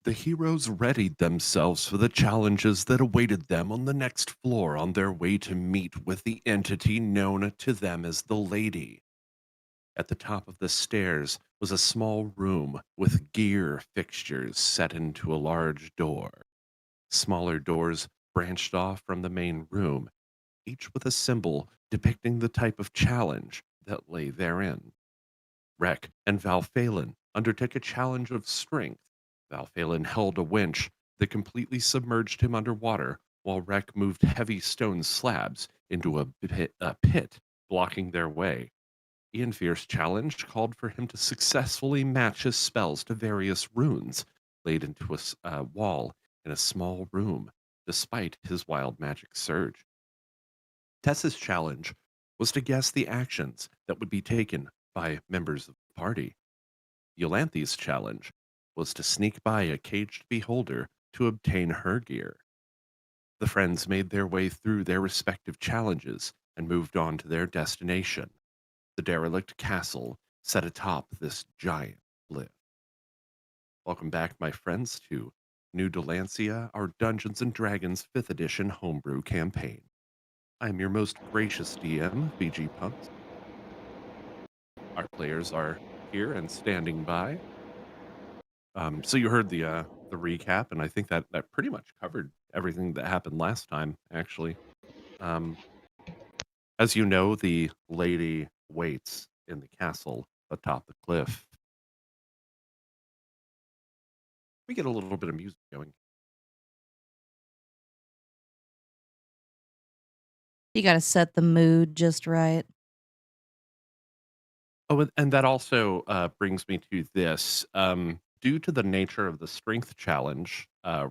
The heroes readied themselves for the challenges that awaited them on the next floor on their way to meet with the entity known to them as the Lady. At the top of the stairs was a small room with gear fixtures set into a large door. Smaller doors branched off from the main room, each with a symbol depicting the type of challenge that lay therein. Rek and Valphalin undertook a challenge of strength. Valphalin held a winch that completely submerged him underwater, while Rek moved heavy stone slabs into a pit blocking their way. Ianfir's challenge called for him to successfully match his spells to various runes laid into a wall in a small room, despite his wild magic surge. Tessa's challenge was to guess the actions that would be taken by members of the party. Yolanthi's challenge was to sneak by a caged beholder to obtain her gear. The friends made their way through their respective challenges and moved on to their destination, the derelict castle set atop this giant cliff. Welcome back, my friends, to New Dalancia, our Dungeons and Dragons 5th edition homebrew campaign. I am your most gracious DM, VGpunx. Our players are here and standing by. So you heard the recap, and I think that pretty much covered everything that happened last time. Actually, um, as you know, the lady waits in the castle atop the cliff. We get a little bit of music going. You got to set the mood just right. Oh, and that also brings me to this. Due to the nature of the strength challenge,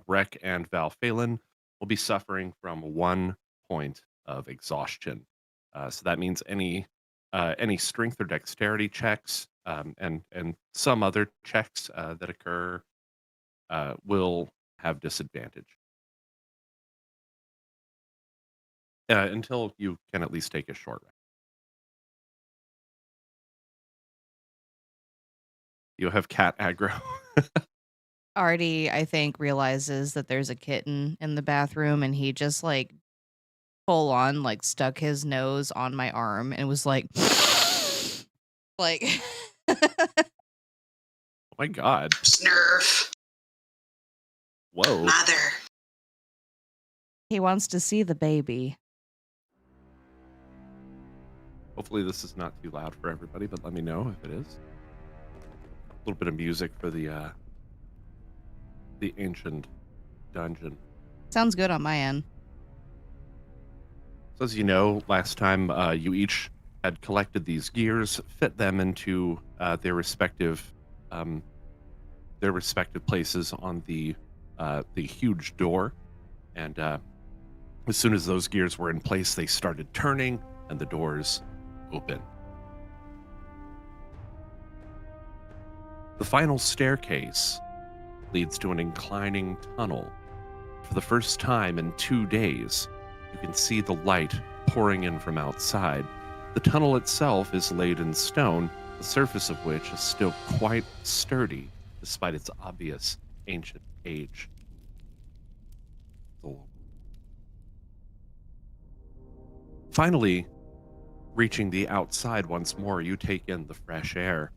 Rek and Valphalin will be suffering from 1 point of exhaustion. So that means any strength or dexterity checks and some other checks that occur will have disadvantage until you can at least take a short rest. You have cat aggro. Artie, I think, realizes that there's a kitten in the bathroom and he just like full on like stuck his nose on my arm and was like like Oh my god. Snurf. Whoa. Mother. he wants to see the baby. Hopefully this is not too loud for everybody, but let me know if it is. A little bit of music for the ancient dungeon. Sounds good on my end. So as you know, last time you each had collected these gears, fit them into um, their respective places on the huge door, and as soon as those gears were in place, they started turning, and the doors opened. The final staircase leads to an inclining tunnel. For the first time in 2 days, you can see the light pouring in from outside. The tunnel itself is laid in stone, the surface of which is still quite sturdy despite its obvious ancient age. Finally, reaching the outside once more, you take in the fresh air.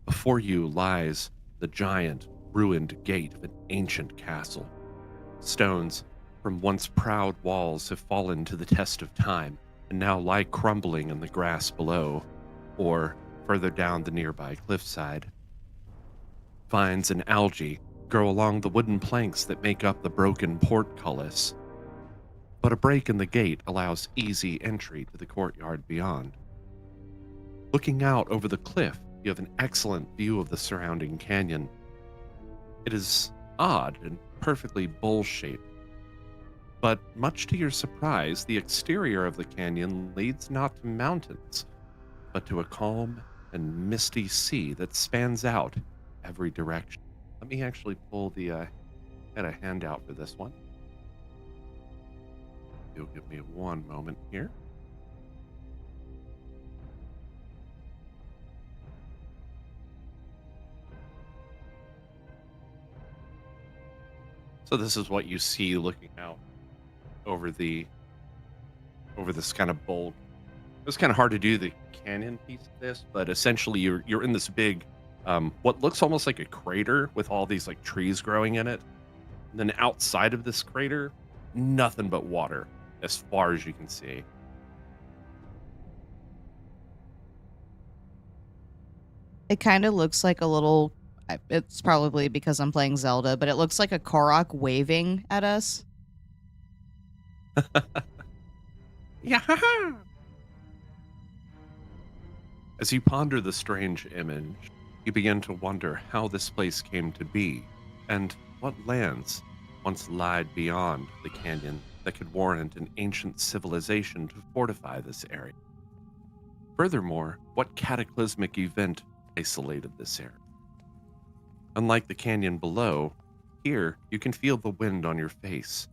Before you lies the giant, ruined gate of an ancient castle. Stones from once proud walls have fallen to the test of time and now lie crumbling in the grass below, or further down the nearby cliffside. Vines and algae grow along the wooden planks that make up the broken portcullis, but a break in the gate allows easy entry to the courtyard beyond. Looking out over the cliff, you have an excellent view of the surrounding canyon. It is odd and perfectly bowl-shaped, but much to your surprise, the exterior of the canyon leads not to mountains, but to a calm and misty sea that spans out every direction. Let me actually pull get a handout for this one. You'll give me one moment here. So this is what you see looking out over this kind of bold. It was kind of hard to do the canyon piece of this, but essentially you're in this big, what looks almost like a crater with all these like trees growing in it. And then outside of this crater, nothing but water as far as you can see. It kind of looks like a little. It's probably because I'm playing Zelda, but it looks like a Korok waving at us. Yeah. As you ponder the strange image, you begin to wonder how this place came to be and what lands once lied beyond the canyon that could warrant an ancient civilization to fortify this area. Furthermore, what cataclysmic event isolated this area? Unlike the canyon below, here you can feel the wind on your face.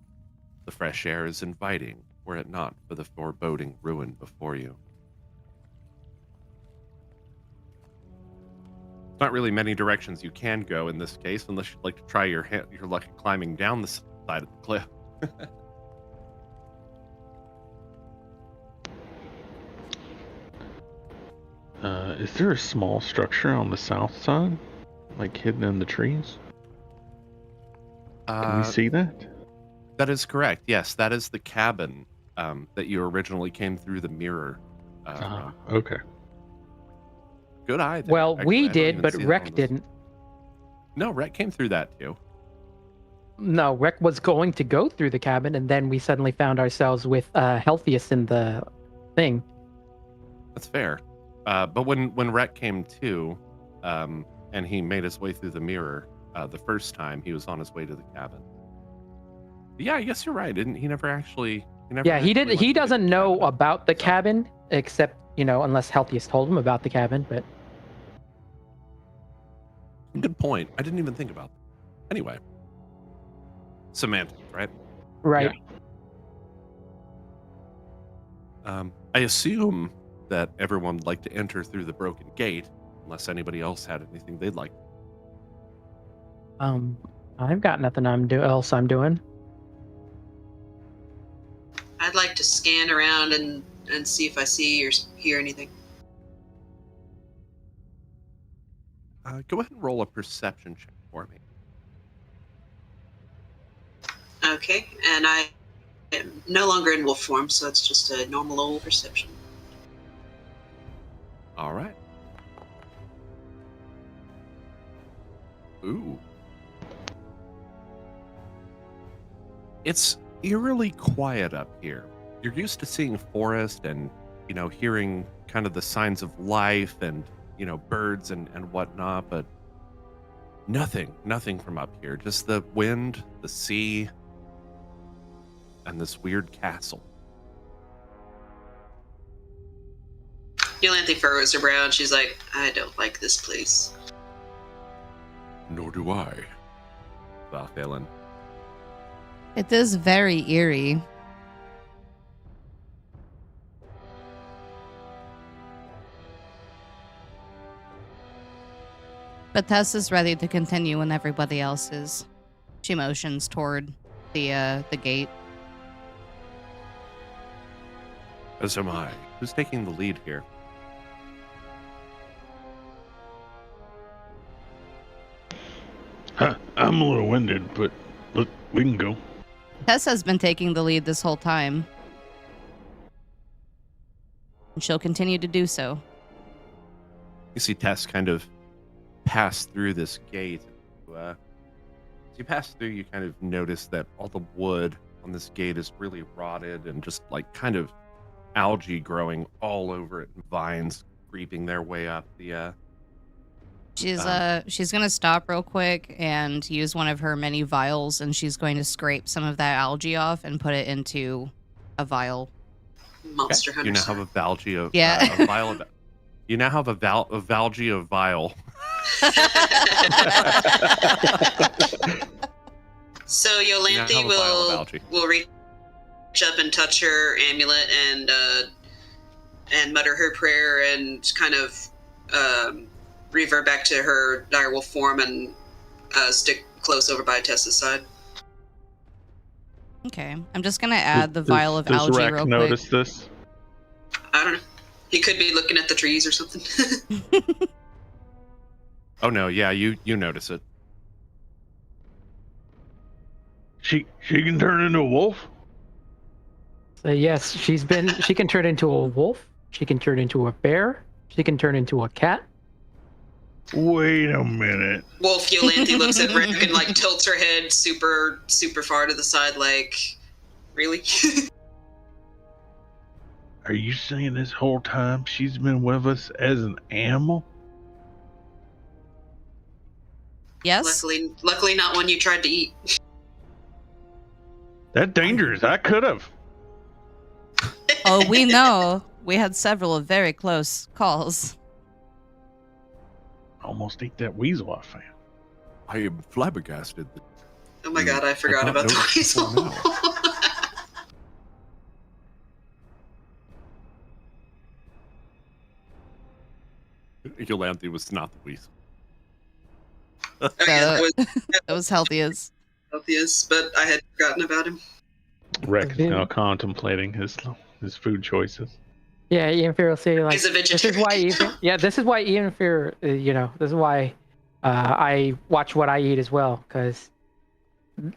The fresh air is inviting, were it not for the foreboding ruin before you. Not really many directions you can go in this case, unless you'd like to try your luck at climbing down the side of the cliff. Is there a small structure on the south side, like hidden in the trees? Can we see that? That is correct. Yes, that is the cabin that you originally came through the mirror. Okay. Good eye. There. Well, Actually, we I don't did, even but see that Rek on this. didn't. No, Rek came through that too. No, Rek was going to go through the cabin, and then we suddenly found ourselves with Healthiest in the thing. That's fair. But when Rek came to, and he made his way through the mirror the first time, he was on his way to the cabin. Yeah, I guess you're right. He never actually. He did. He doesn't know about the cabin, except unless Healthiest told him about the cabin. But good point. I didn't even think about that. Anyway, semantics, right? Right. Yeah. I assume that everyone would like to enter through the broken gate, unless anybody else had anything they'd like. I've got nothing else I'm doing. I'd like to scan around and see if I see or hear anything. Go ahead and roll a perception check for me. Okay, and I am no longer in wolf form, so it's just a normal old perception. All right. Ooh. It's eerily quiet up here. You're used to seeing forest and, hearing kind of the signs of life and, birds and whatnot, but nothing from up here. Just the wind, the sea, and this weird castle. Yolanthe furrows her brow and she's like, I don't like this place. Nor do I, Valthalin. It is very eerie. But Tess is ready to continue when everybody else is. She motions toward the gate. As am I. Who's taking the lead here? I'm a little winded, but look, we can go. Tess has been taking the lead this whole time. And she'll continue to do so. You see Tess kind of pass through this gate. As you pass through, you kind of notice that all the wood on this gate is really rotted and just like kind of algae growing all over it and vines creeping their way up the She's gonna stop real quick and use one of her many vials, and she's going to scrape some of that algae off and put it into a vial. Monster Hunter. You now have a Valgy of Yeah. a vial of, you now have a Valgy of vial. So You now Yolanthe have a vial of algae. will reach up and touch her amulet and mutter her prayer and kind of revert back to her direwolf form and stick close over by Tessa's side. Okay, I'm just gonna add the vial of does algae Rek real notice this? I don't know. He could be looking at the trees or something. quick. Oh no, yeah, you notice it. She can turn into a wolf? So yes, she can turn into a wolf. She can turn into a bear. She can turn into a cat. Wait a minute. Wolf Yolanthe looks at Rick and like tilts her head super, super far to the side, like, really? Are you saying this whole time she's been with us as an animal? Yes. Luckily not one you tried to eat. That's dangerous. I could have. Oh, we know. We had several very close calls. Almost ate that weasel I found. I am flabbergasted. Oh my god, I forgot not about the noticed before weasel. Yolanthe was not the weasel. Oh yeah, That was healthy as. Celsius, but I had forgotten about him. Rek is now contemplating his food choices. Yeah, Ian Fear will say like, He's a this is why vegetarian. this is why Ian Fear, this is why I watch what I eat as well, because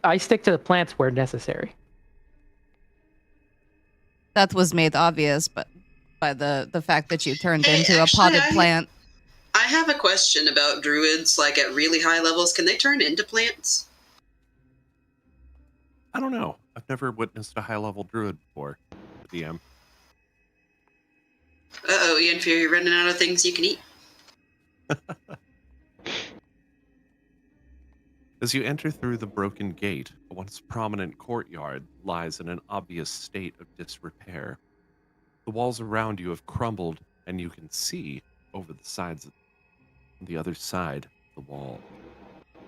I stick to the plants where necessary. That was made obvious, but by the fact that you turned Hey, into actually, a potted plant. I have a question about druids, like at really high levels. Can they turn into plants? I don't know. I've never witnessed a high-level druid before. DM. Uh-oh, Ian Fear, you're running out of things you can eat. As you enter through the broken gate, a once prominent courtyard lies in an obvious state of disrepair. The walls around you have crumbled, and you can see over the sides of the other side of the wall.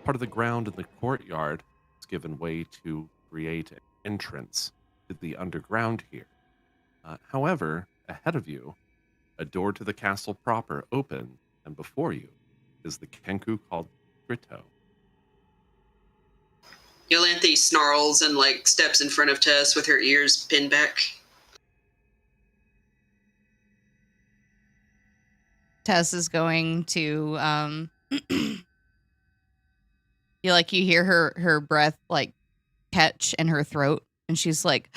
Part of the ground in the courtyard has given way to create an entrance to the underground here. However, ahead of you, a door to the castle proper opens, and before you is the Kenku called Grito. Yolanthe snarls and like steps in front of Tess with her ears pinned back. Tess is going to you hear her breath like catch in her throat, and she's like,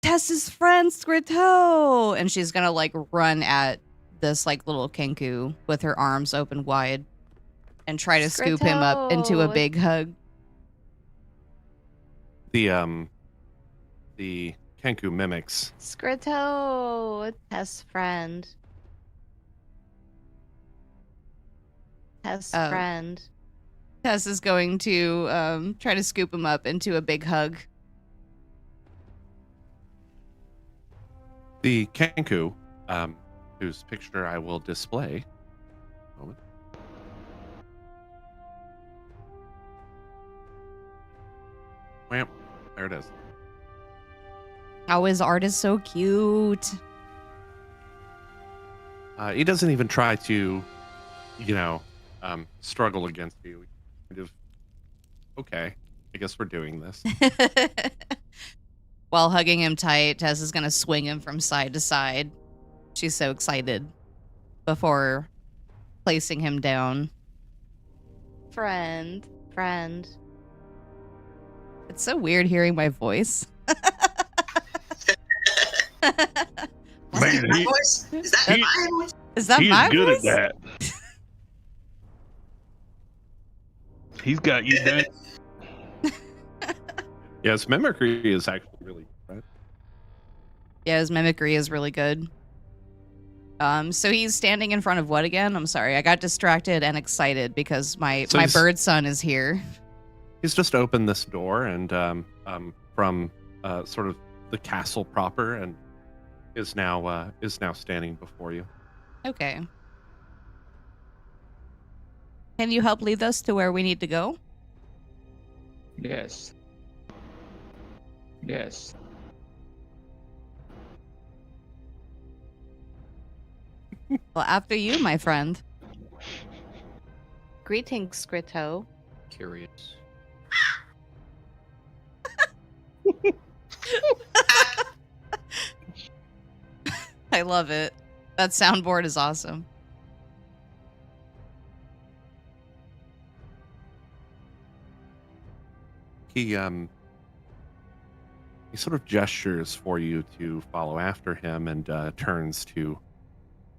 Tess's friend Scrito, and she's gonna like run at this like little Kenku with her arms open wide and try to scoop him up into a big hug. The Kenku mimics. Scrito, Tess friend. Tess friend. Tess is going to try to scoop him up into a big hug. The Kenku, whose picture I will display. Moment. Wham. There it is. Oh, his art is so cute. He doesn't even try to, struggle against you. Kind of, okay, I guess we're doing this. While hugging him tight, Tess is going to swing him from side to side. She's so excited before placing him down. Friend. It's so weird hearing my voice. Man, My voice? Is that my voice? Is that he's my good voice? at that. He's got you down. Yes, mimicry is actually really good. Yeah, his mimicry is really good. So he's standing in front of what again? I'm sorry, I got distracted and excited because my bird son is here. He's just opened this door and from sort of the castle proper, and is now standing before you. Okay. Can you help lead us to where we need to go? Yes. Well, after you, my friend. Greetings, Scrito. Curious. I love it. That soundboard is awesome. He sort of gestures for you to follow after him and turns to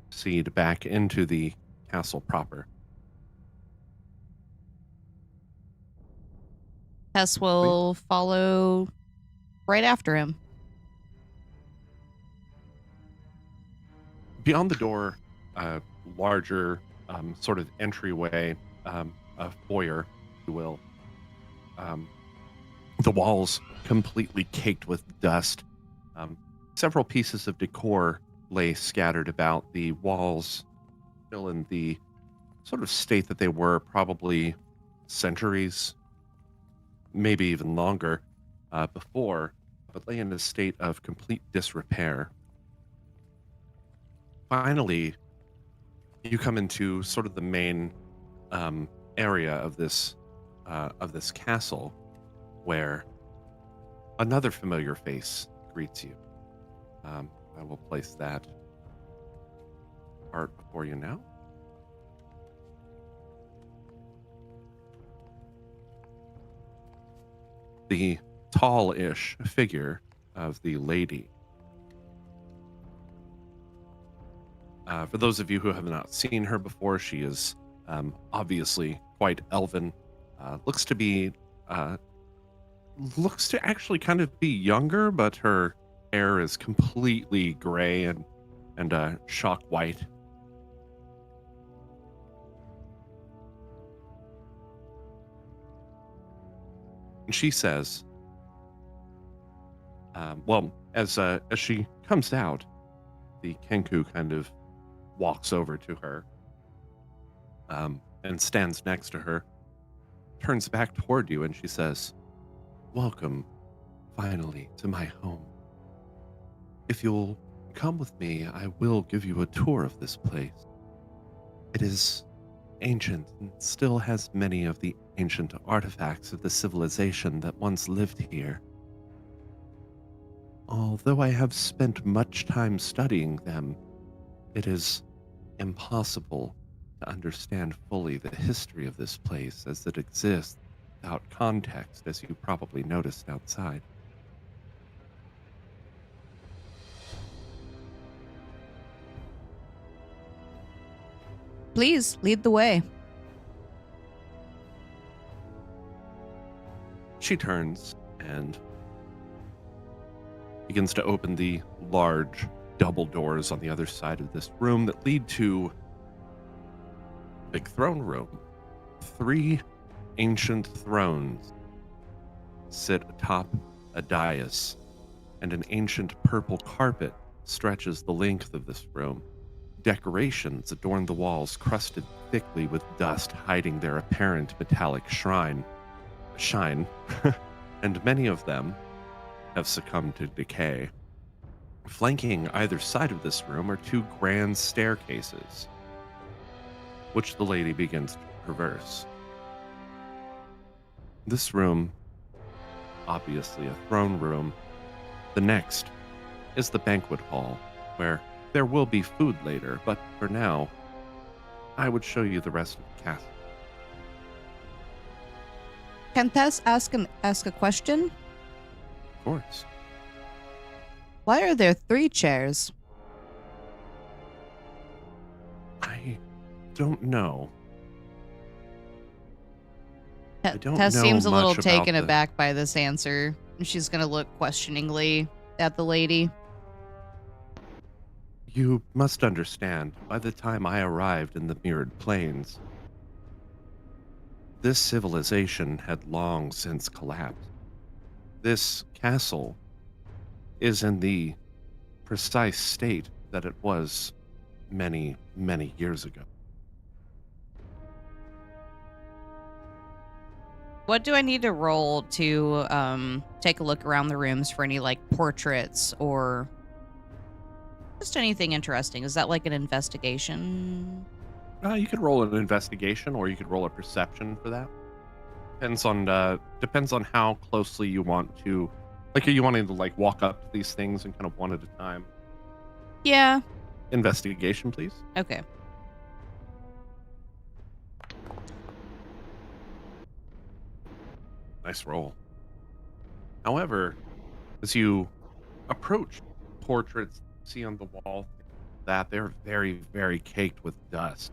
proceed back into the castle proper. Tess will follow right after him. Beyond the door, a larger sort of entryway, a foyer, if you will. The walls completely caked with dust. Several pieces of decor lay scattered about. The walls still in the sort of state that they were probably centuries, maybe even longer before, but lay in a state of complete disrepair. Finally, you come into sort of the main area of this castle, where another familiar face greets you. I will place that art before you now. The tall-ish figure of the lady. For those of you who have not seen her before, she is obviously quite elven. Looks to actually kind of be younger, but her hair is completely gray and shock white. And she says, as she comes out, the Kenku kind of walks over to her and stands next to her, turns back toward you, and she says, "Welcome, finally, to my home. If you'll come with me, I will give you a tour of this place. It is ancient and still has many of the ancient artifacts of the civilization that once lived here. Although I have spent much time studying them, it is impossible to understand fully the history of this place as it exists without context, as you probably noticed outside." Please lead the way. She turns and begins to open the large double doors on the other side of this room that lead to a big throne room. 3 ancient thrones sit atop a dais, and an ancient purple carpet stretches the length of this room. Decorations adorn the walls, crusted thickly with dust, hiding their apparent metallic shine, and many of them have succumbed to decay. Flanking either side of this room are 2 grand staircases, which the lady begins to traverse. This room, obviously a throne room. The next is the banquet hall, where there will be food later, but for now, I would show you the rest of the castle. Can Tess ask a question? Of course. Why are there 3 chairs? I don't know. I don't Tess know seems a little much about taken the- aback by this answer. She's gonna look questioningly at the lady. You must understand, by the time I arrived in the Mirrored Plains, this civilization had long since collapsed. This castle is in the precise state that it was many, many years ago. What do I need to roll to take a look around the rooms for any like portraits or just anything interesting? Is that like an investigation? You could roll an investigation, or you could roll a perception for that. Depends on how closely you want to Like, are you wanting to like walk up to these things and kind of one at a time? Yeah. Investigation, please. Okay. Nice roll. However, as you approach portraits, see on the wall that they're very, very caked with dust.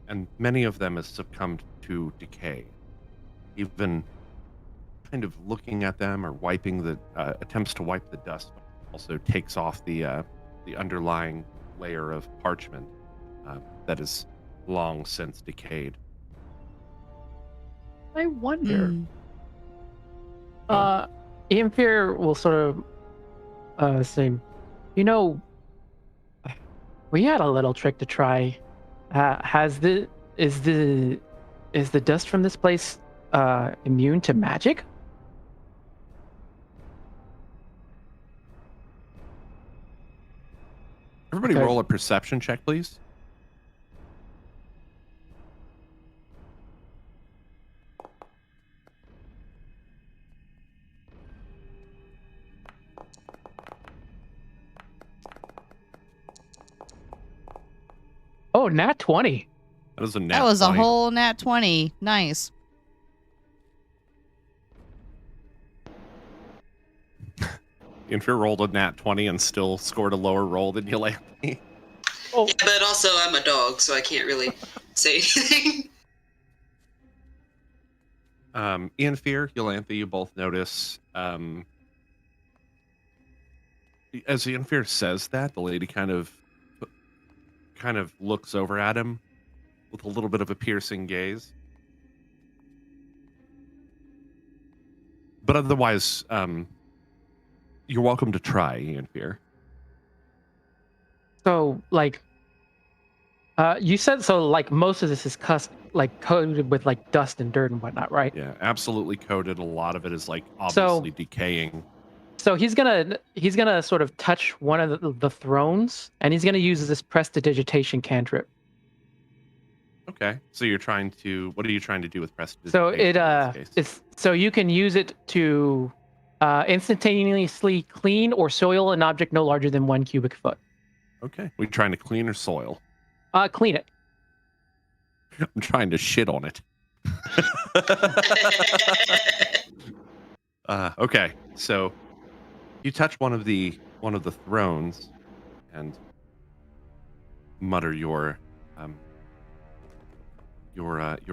And many of them have succumbed to decay. Even kind of looking at them or wiping the attempts to wipe the dust also takes off the underlying layer of parchment that is long since decayed. I wonder. Mm. Amphere will sort of say, you know, we had a little trick to try. Is the dust from this place immune to magic? Everybody Okay. roll a perception check, please. Oh, nat 20. That is a nat That was 20. a whole nat 20. Nice. Infir rolled a nat 20 and still scored a lower roll than Yolandi. Oh, Yeah, but also I'm a dog, so I can't really say anything. Ian Fear, Yolantha, you both notice as Ian Fear says that, the lady kind of looks over at him with a little bit of a piercing gaze. But otherwise, you're welcome to try, Ian Fear. so like, you said so. Like most of this is coated with like dust and dirt and whatnot, right? Yeah, absolutely coated. A lot of it is like obviously decaying. So he's gonna sort of touch one of the thrones, and he's gonna use this prestidigitation cantrip. Okay, so you're trying to. What are you trying to do with prestidigitation? So in this case? it's so you can use it to instantaneously clean or soil an object no larger than 1 cubic foot. Okay, we trying to clean or soil? Clean it. I'm trying to shit on it. Okay, so you touch one of the thrones and mutter your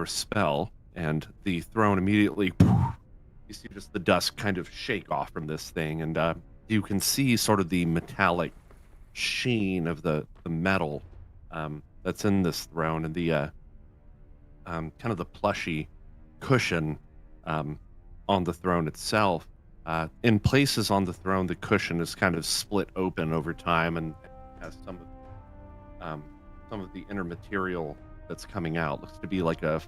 spell, and the throne immediately. You see just the dust kind of shake off from this thing, and you can see sort of the metallic sheen of the metal that's in this throne, and the kind of the plushy cushion on the throne itself. In places on the throne, the cushion is kind of split open over time and has some of the inner material that's coming out. Looks to be like a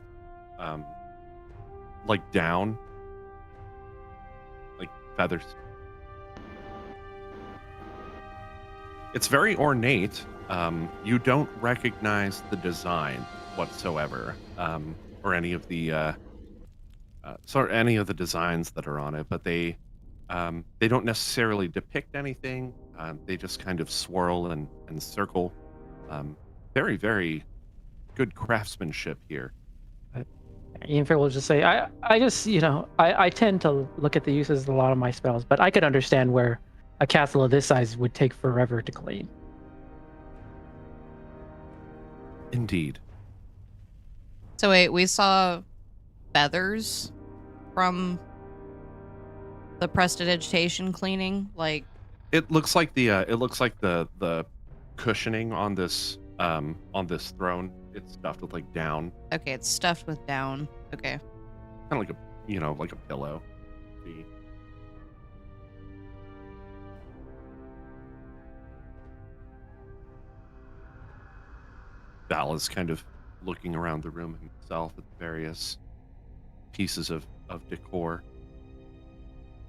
like down, like feathers. It's very ornate. You don't recognize the design whatsoever, or any of the designs that are on it, but they don't necessarily depict anything. They just kind of swirl and circle. Very, very good craftsmanship here. Ian Fair will just say, I just, I tend to look at the uses of a lot of my spells, but I could understand where a castle of this size would take forever to clean. Indeed. So wait, we saw feathers from the prestidigitation cleaning, like It looks like the cushioning on this throne. It's stuffed with like down, okay, it's stuffed with down. Okay. kind of like like a pillow. The- Val is kind of looking around the room himself at various pieces of decor.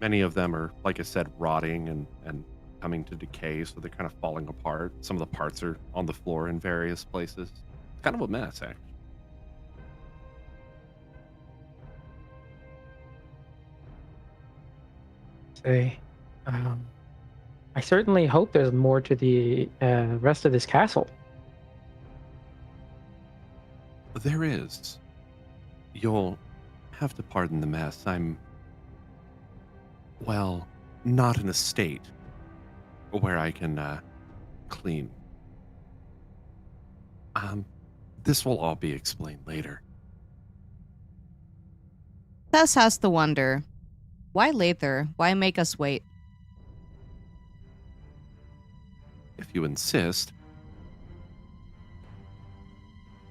Many of them are, like I said, rotting and coming to decay, so they're kind of falling apart. Some of the parts are on the floor in various places. It's kind of a mess, actually. say, um, I certainly hope there's more to the rest of this castle. There is. You'll have to pardon the mess. I'm, well, not in a state where I can clean. This will all be explained later. Tess has to wonder, why later? Why make us wait? If you insist.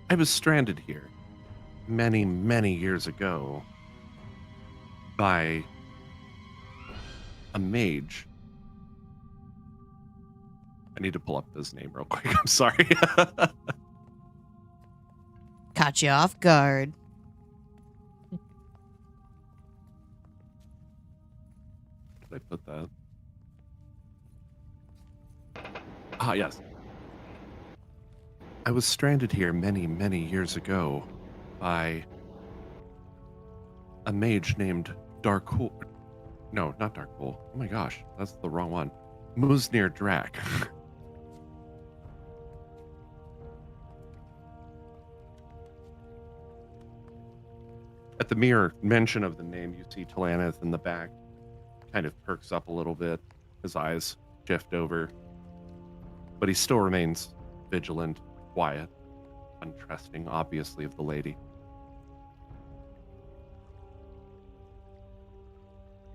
I was stranded here many, many years ago by a mage. I need to pull up his name real quick. I'm sorry. Caught you off guard. Did I put that? Ah, yes. I was stranded here many, many years ago by a mage named Darkul. No, not Darkul. Oh my gosh, that's the wrong one. Muznir Drak. At the mere mention of the name, you see Talaneth in the back kind of perks up a little bit. His eyes shift over. But he still remains vigilant, quiet, untrusting, obviously, of the lady.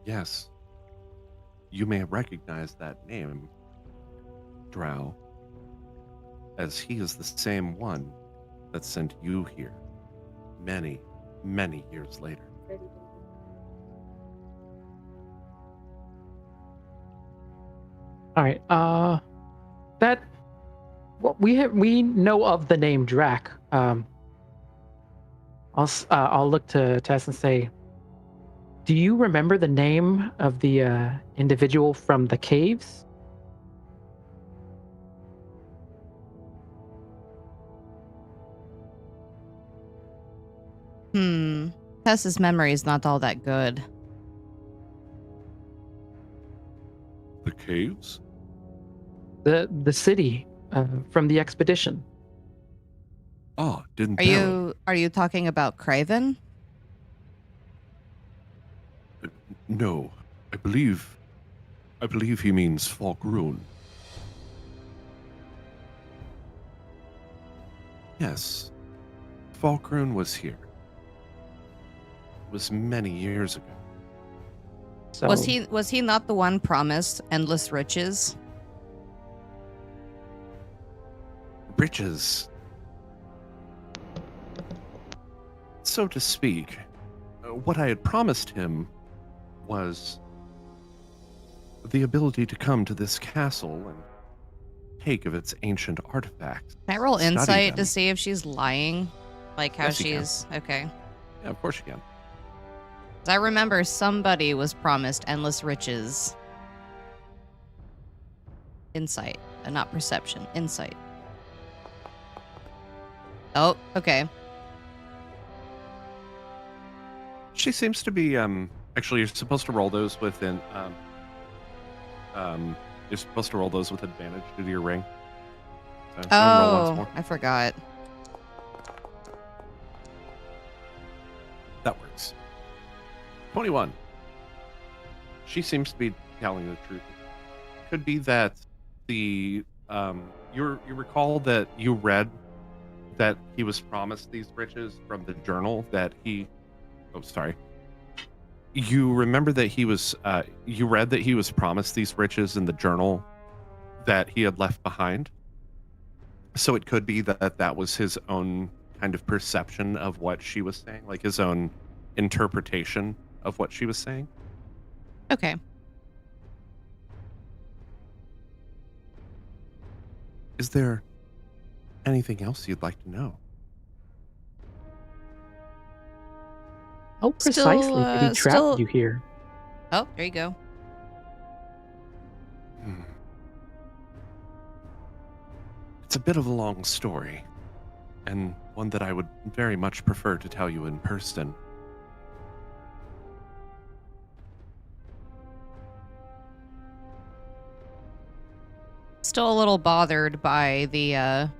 Yes, you may recognize that name, Drow, as he is the same one that sent you here many, many years later. All right. That what we know of the name Drac. I'll look to Tess and say, do you remember the name of the individual from the caves? Tess's memory is not all that good. The caves? The city from the expedition. Oh, didn't Are you talking about Craven? No, I believe he means Falkroon. Yes, Falkroon was here. It was many years ago. So Was he not the one promised endless riches? Riches, so to speak. What I had promised him was the ability to come to this castle and take of its ancient artifacts. Can I roll Study insight to them. see if she's lying? Like how Yes, you can. she's okay. Yeah, of course you can. 'Cause I remember somebody was promised endless riches. Insight, not perception. Insight. Oh, okay. She seems to be actually you're supposed to roll those within you're supposed to roll those with advantage due to your ring. So go and roll once Oh, more. I forgot. That works. 21. She seems to be telling the truth. Could be that the you recall that you read that he was promised these riches from the journal that he you remember that he was you read that he was promised these riches in the journal that he had left behind. So it could be that was his own kind of perception of what she was saying, like his own interpretation of what she was saying. Okay. Is there anything else you'd like to know? how precisely did he trap you here? Oh, there you go. It's a bit of a long story, and one that I would very much prefer to tell you in person. Still a little bothered by the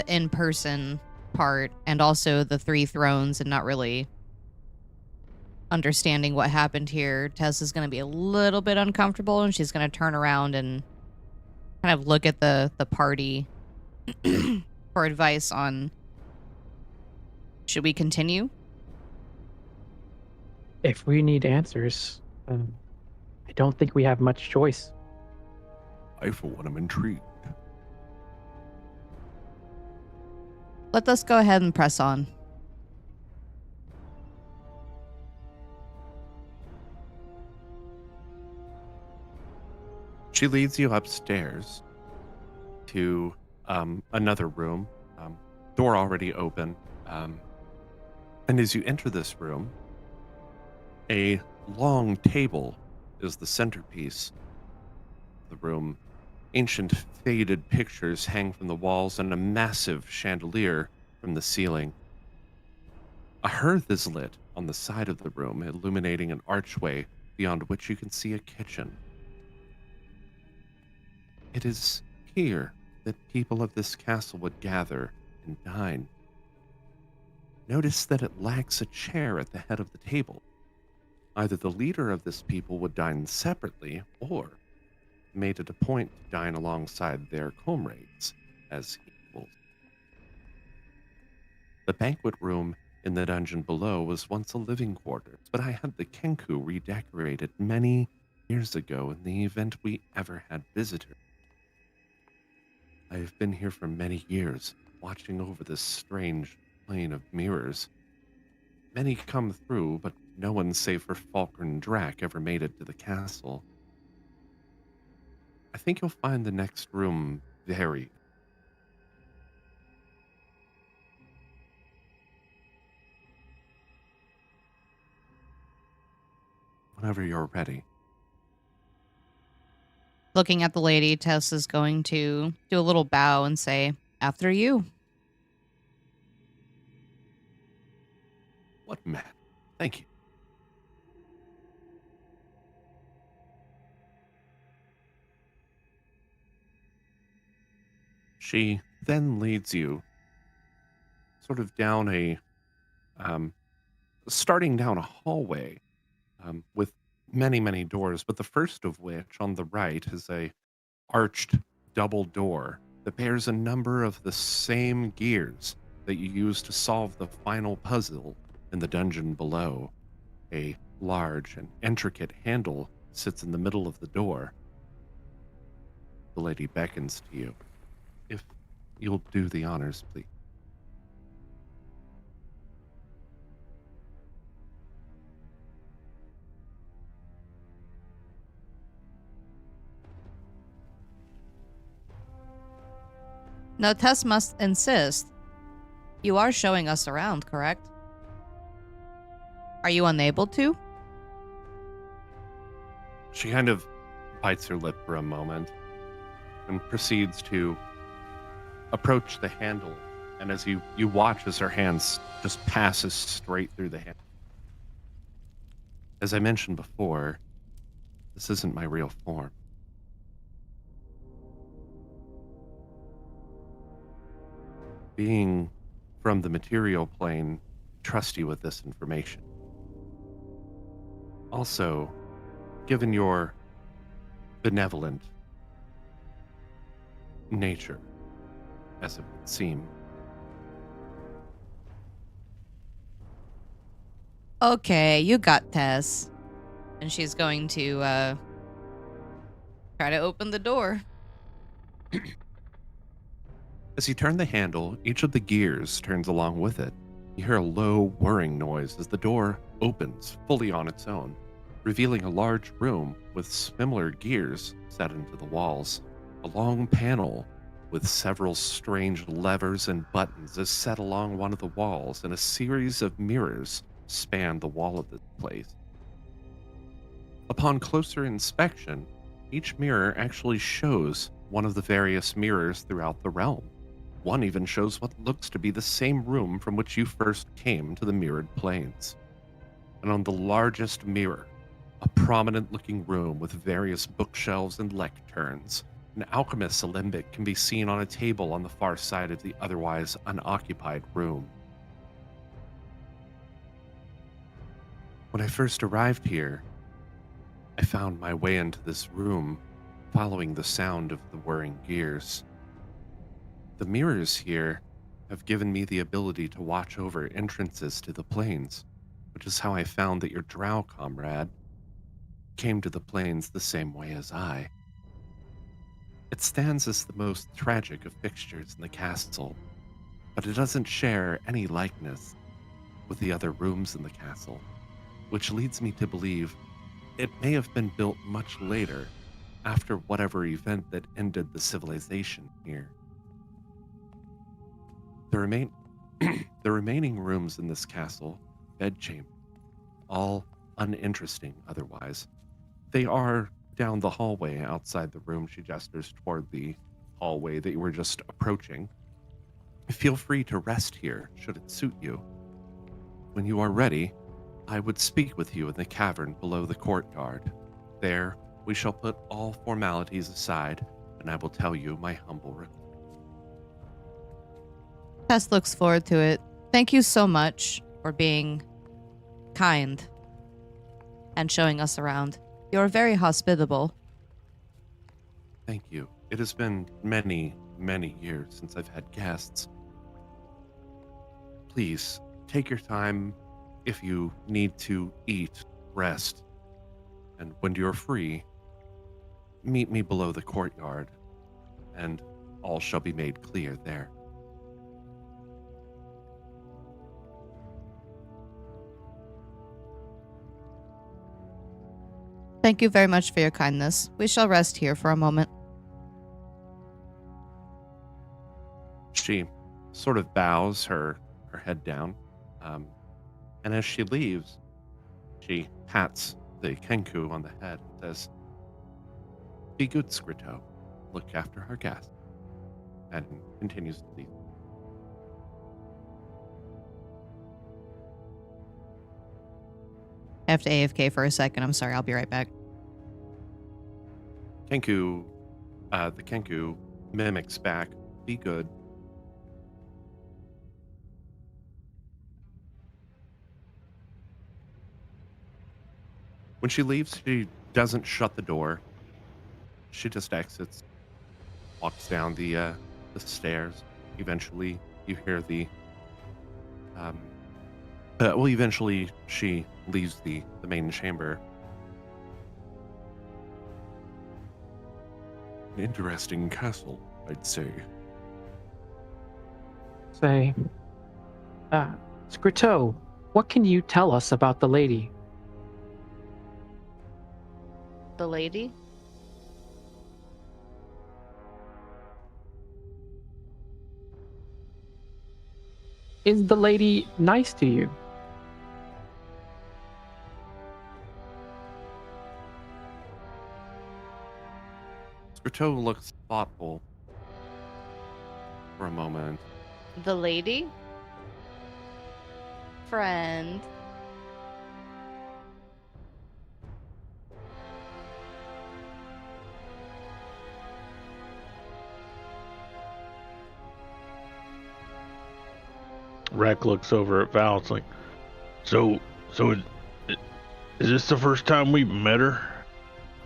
in-person part and also the 3 thrones and not really understanding what happened here. Tess is going to be a little bit uncomfortable, and she's going to turn around and kind of look at the party for advice on, should we continue? If we need answers, I don't think we have much choice. I, for one, am intrigued. Let us go ahead and press on. She leads you upstairs to another room, door already open. And as you enter this room, a long table is the centerpiece of the room. Ancient faded pictures hang from the walls and a massive chandelier from the ceiling. A hearth is lit on the side of the room, illuminating an archway beyond which you can see a kitchen. It is here that people of this castle would gather and dine. Notice that it lacks a chair at the head of the table. Either the leader of this people would dine separately or made it a point to dine alongside their comrades as equals. The banquet room in the dungeon below was once a living quarters, but I had the Kenku redecorated many years ago in the event we ever had visitors. I have been here for many years, watching over this strange plane of mirrors. Many come through, but no one save for Falkner and Drac ever made it to the castle. I think you'll find the next room very. Whenever you're ready. Looking at the lady, Tess is going to do a little bow and say, "After you." What man? Thank you. She then leads you sort of down starting down a hallway with many, many doors, but the first of which on the right is a arched double door that bears a number of the same gears that you use to solve the final puzzle in the dungeon below. A large and intricate handle sits in the middle of the door. The lady beckons to you. If you'll do the honors, please. Now, Tess must insist. You are showing us around, correct? Are you unable to? She kind of bites her lip for a moment and proceeds to approach the handle. And as you watch as her hands just passes straight through the handle. As I mentioned before, this isn't my real form. Being from the material plane, trust you with this information. Also, given your benevolent nature, as it would seem. Okay, you got Tess. And she's going to try to open the door. As you turn the handle, each of the gears turns along with it. You hear a low whirring noise as the door opens fully on its own, revealing a large room with similar gears set into the walls. A long panel with several strange levers and buttons is set along one of the walls, and a series of mirrors span the wall of this place. Upon closer inspection, each mirror actually shows one of the various mirrors throughout the realm. One even shows what looks to be the same room from which you first came to the mirrored planes. And on the largest mirror, a prominent-looking room with various bookshelves and lecterns, An alchemist's alembic can be seen on a table on the far side of the otherwise unoccupied room. When I first arrived here, I found my way into this room following the sound of the whirring gears. The mirrors here have given me the ability to watch over entrances to the plains, which is how I found that your drow comrade came to the plains the same way as I. It stands as the most tragic of fixtures in the castle, but it doesn't share any likeness with the other rooms in the castle, which leads me to believe it may have been built much later, after whatever event that ended the civilization here. The remaining rooms in this castle, bedchamber, all uninteresting otherwise. They are down the hallway outside the room. She gestures toward the hallway that you were just approaching. Feel free to rest here, should it suit you. When you are ready, I would speak with you in the cavern below the courtyard. There, we shall put all formalities aside, and I will tell you my humble request. Tess looks forward to it. Thank you so much for being kind and showing us around. You're very hospitable. Thank you. It has been many, many years since I've had guests. Please, take your time if you need to eat, rest, and when you're free, meet me below the courtyard, and all shall be made clear there. Thank you very much for your kindness. We shall rest here for a moment. She sort of bows her head down, and as she leaves, she pats the Kenku on the head and says, "Be good, Scrito. Look after our guest," and continues to leave. I have to AFK for a second. I'm sorry. I'll be right back. Kenku, the Kenku mimics back, "Be good." When she leaves, she doesn't shut the door. She just exits, walks down the stairs. Eventually, you hear the eventually she leaves the main chamber. An interesting castle, I'd say. Say, Scrito, what can you tell us about the lady? The lady? Is the lady nice to you? Scrito looks thoughtful for a moment. The lady? Friend. Rack looks over at Val. It's like, so is this the first time we've met her?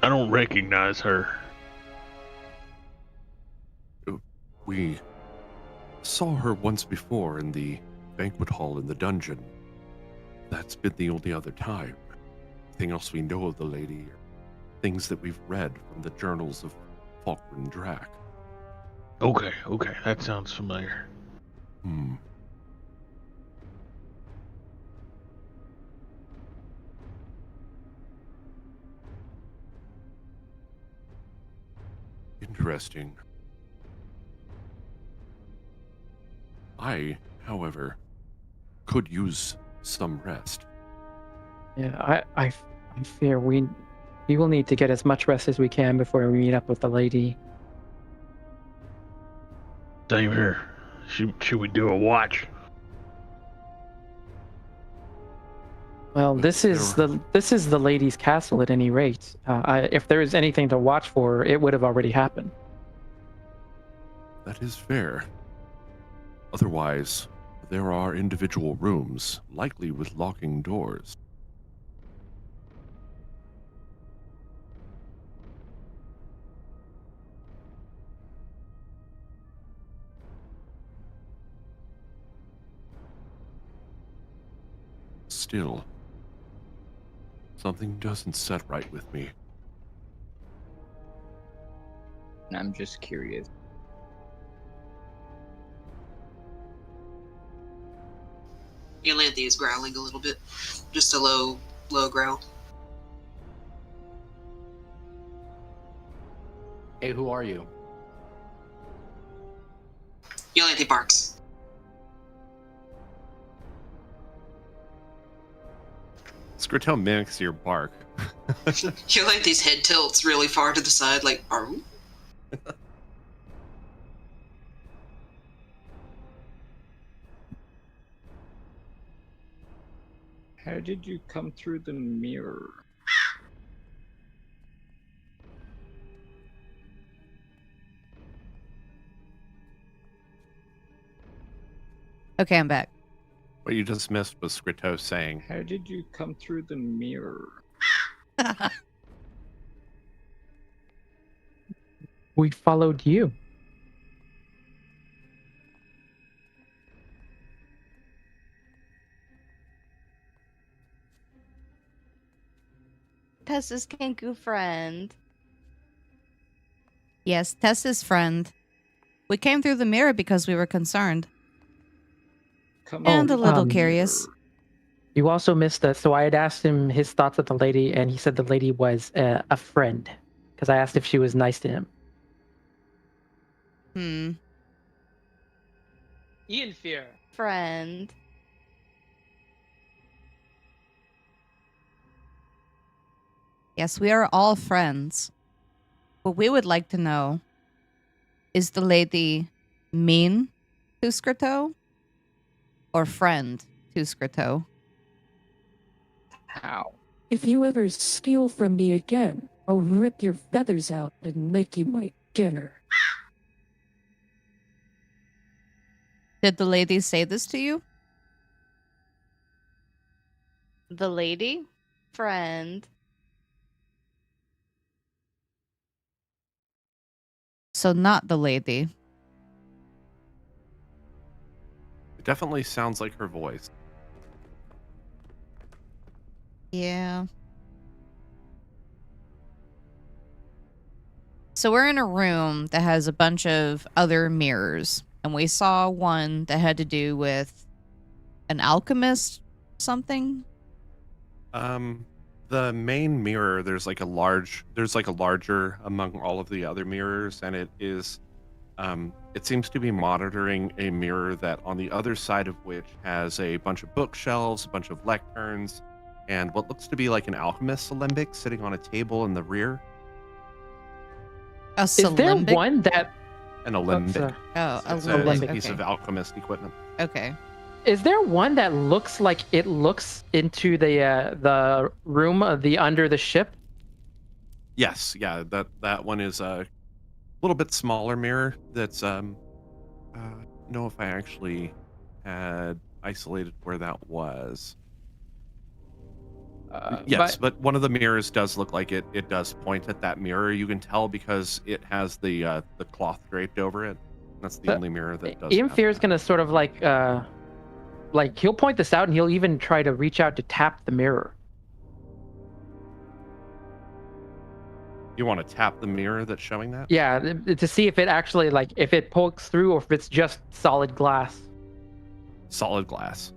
I don't recognize her. We saw her once before in the banquet hall in the dungeon. That's been the only other time. Anything else we know of the lady, things that we've read from the journals of Falkner and Drac. Okay, that sounds familiar. Interesting. I, however, could use some rest. Yeah, I fear we will need to get as much rest as we can before we meet up with the lady. Same here. Should we do a watch? Well, this is the lady's castle at any rate. If there is anything to watch for, it would have already happened. That is fair. Otherwise, there are individual rooms, likely with locking doors. Still, something doesn't set right with me. And I'm just curious. Yolanthe is growling a little bit. Just a low growl. Hey, who are you? Yolanthe barks. Scrito mimics your bark. Yolanthe's head tilts really far to the side, like, "Arr?" How did you come through the mirror? Okay, I'm back. What you just missed was Scrito saying, How did you come through the mirror? We followed you. Tessa's Kenku friend. Yes, Tessa's friend. We came through the mirror because we were concerned. Come And on, a little um, curious. You also missed that. So I had asked him his thoughts of the lady, and he said the lady was a friend. Because I asked if she was nice to him. Fear. Friend. Yes, we are all friends. What we would like to know is the lady mean to Scrito or friend to Scrito? How? If you ever steal from me again, I'll rip your feathers out and make you my dinner. Did the lady say this to you? The lady? Friend. So not the lady. it definitely sounds like her voice. Yeah. So we're in a room that has a bunch of other mirrors, and we saw one that had to do with an alchemist something. The main mirror, there's like a larger among all of the other mirrors, and it seems to be monitoring a mirror that on the other side of which has a bunch of bookshelves, a bunch of lecterns, and what looks to be like an alchemist's alembic sitting on a table in the rear. A Is there Salembic? one that An alembic. Oh, It's alembic. a piece Okay. of alchemist equipment. Okay. is there one that looks like it looks into the room the under the ship? Yes, yeah, that one is a little bit smaller mirror. That's know if I actually had isolated where that was. Yes, but one of the mirrors does look like it does point at that mirror. You can tell because it has the cloth draped over it. That's the But only mirror that does. Ian have Fear is that. gonna sort of like he'll point this out and he'll even try to reach out to tap the mirror. You want to tap the mirror that's showing that? Yeah, to see if it actually if it pokes through or if it's just solid glass. Solid glass.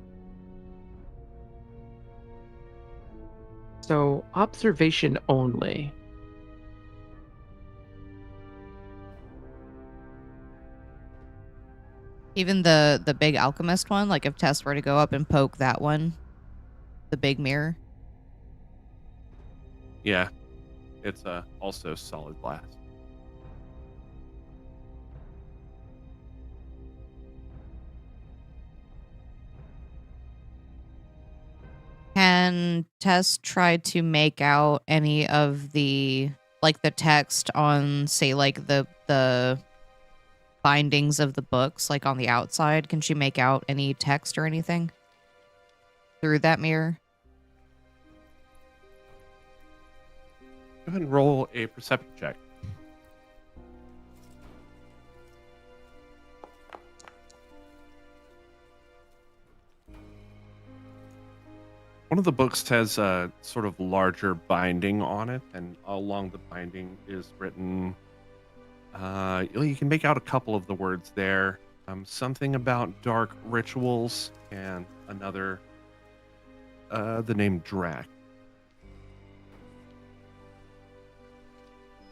So observation only. Even the big alchemist one, like if Tess were to go up and poke that one, the big mirror. Yeah, it's also solid glass. Can Tess try to make out any of the text on, say, like the bindings of the books, like on the outside? Can she make out any text or anything through that mirror? Go ahead and roll a perception check. One of the books has a sort of larger binding on it, and along the binding is written. You can make out a couple of the words there. Something about dark rituals, and another, the name Drac.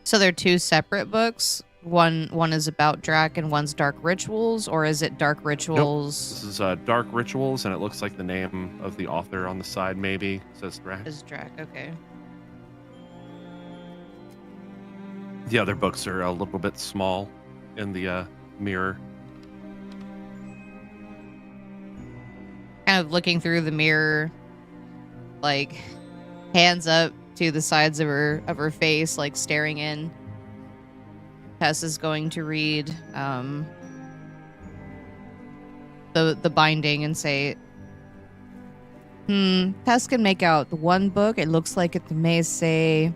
So they're two separate books. One is about Drac and one's dark rituals, or is it dark rituals? This is Dark Rituals, and it looks like the name of the author on the side maybe says Drac. Is Drac, okay. The other books are a little bit small in the mirror. Kind of looking through the mirror, like hands up to the sides of her face, like staring in. Tess is going to read the binding and say, Tess can make out the one book. It looks like it may say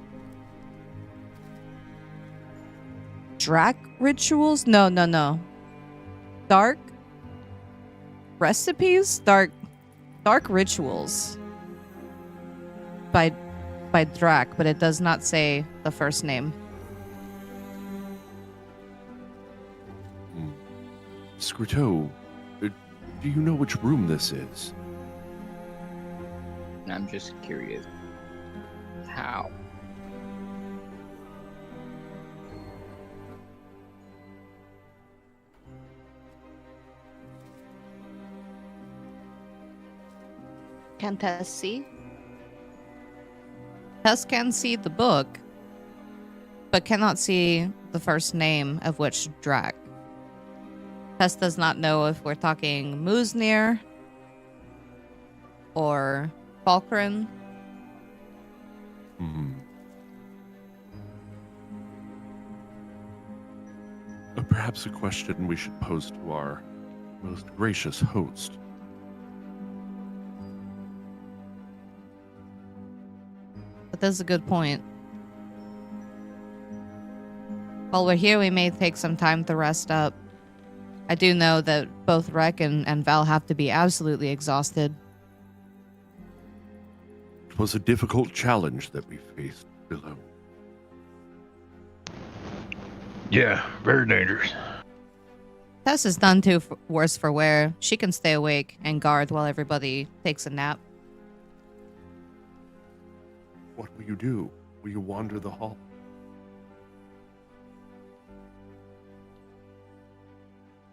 Drac Rituals? No. Dark Recipes? Dark Rituals by Drac, but it does not say the first name. Scruto, do you know which room this is? And I'm just curious. How? Can Tess see? Tess can see the book, but cannot see the first name of which Drac. Tess does not know if we're talking Musnir or Falkren. Perhaps a question we should pose to our most gracious host. But that's a good point. While we're here, we may take some time to rest up. I do know that both Rek and Val have to be absolutely exhausted. It was a difficult challenge that we faced below. Yeah, very dangerous. Tess is none too worse for wear. She can stay awake and guard while everybody takes a nap. What will you do? Will you wander the hall?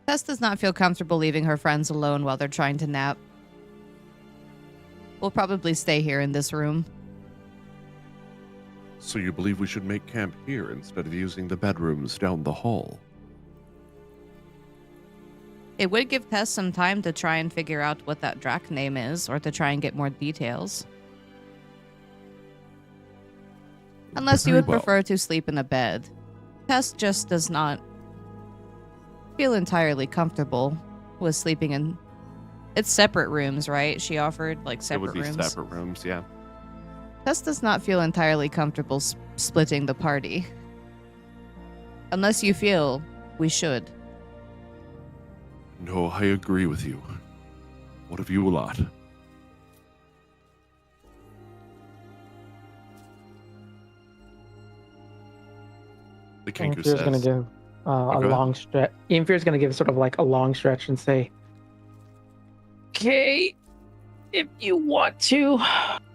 Tess does not feel comfortable leaving her friends alone while they're trying to nap. We'll probably stay here in this room. So you believe we should make camp here instead of using the bedrooms down the hall? It would give Tess some time to try and figure out what that Drac name is, or to try and get more details. Unless you Very would well. prefer to sleep in a bed. Tess just does not feel entirely comfortable with sleeping in... It's separate rooms, right? She offered, like, It separate would be rooms. separate rooms, yeah. Tess does not feel entirely comfortable splitting the party. Unless you feel we should. No, I agree with you. What of you lot? The Kenku Infear's gonna says. give a go ahead. long stretch. Infear's gonna give sort of like a long stretch and say, "Okay, if you want to,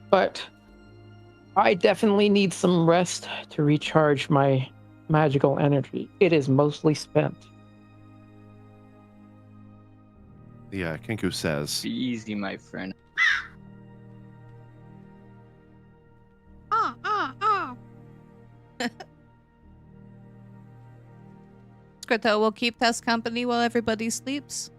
but I definitely need some rest to recharge my magical energy. It is mostly spent." The Kenku says. Be easy, my friend. Skrto will keep Tess company while everybody sleeps.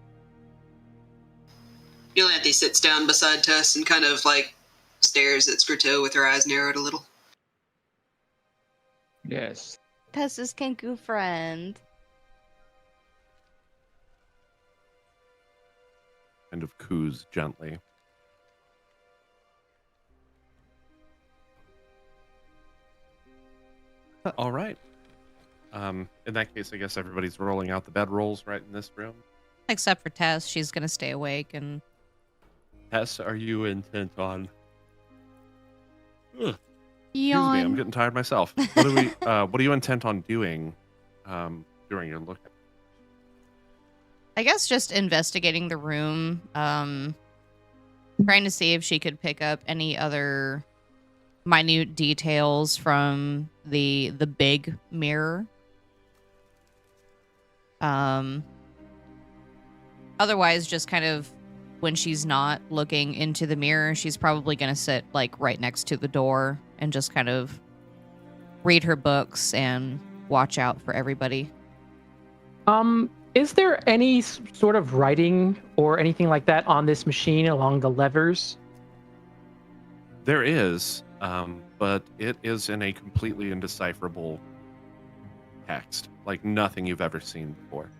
Yolanthe sits down beside Tess and kind of like stares at Scruto with her eyes narrowed a little. Yes. Tess's Kenku friend. kind of coos gently. All right. In that case, I guess everybody's rolling out the bedrolls right in this room. Except for Tess, she's gonna stay awake and Tess, are you intent on? Ugh, excuse me, yawn. I'm getting tired myself. What do we? What are you intent on doing during your look? I guess just investigating the room, trying to see if she could pick up any other minute details from the big mirror. Otherwise, just kind of when she's not looking into the mirror, she's probably going to sit like right next to the door and just kind of read her books and watch out for everybody. Is there any sort of writing or anything like that on this machine along the levers? There is, but it is in a completely indecipherable text, like nothing you've ever seen before.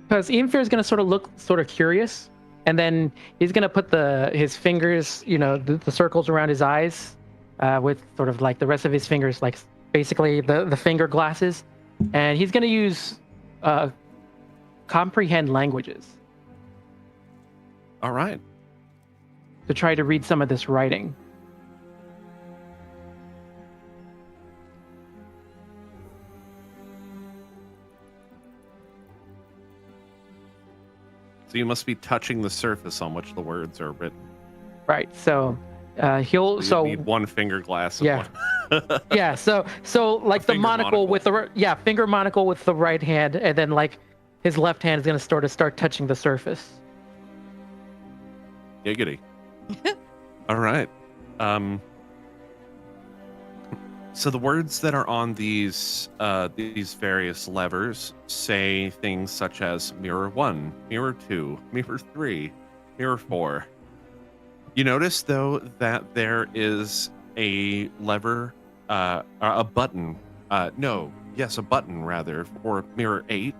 Because Ianfair is going to sort of look sort of curious, and then he's going to put his fingers, the circles around his eyes, with sort of like the rest of his fingers, like basically the finger glasses, and he's going to use comprehend languages All right. to try to read some of this writing. So you must be touching the surface on which the words are written. Right. So he'll So you need one finger glass. And Yeah. one. yeah. So like the finger monocle monocle. with the finger monocle with the right hand, and then like his left hand is going to start touching the surface. Giggity. All right. So the words that are on these various levers say things such as mirror 1, mirror 2, mirror 3, mirror 4. You notice though that there is a lever, a button. A button rather for mirror 8,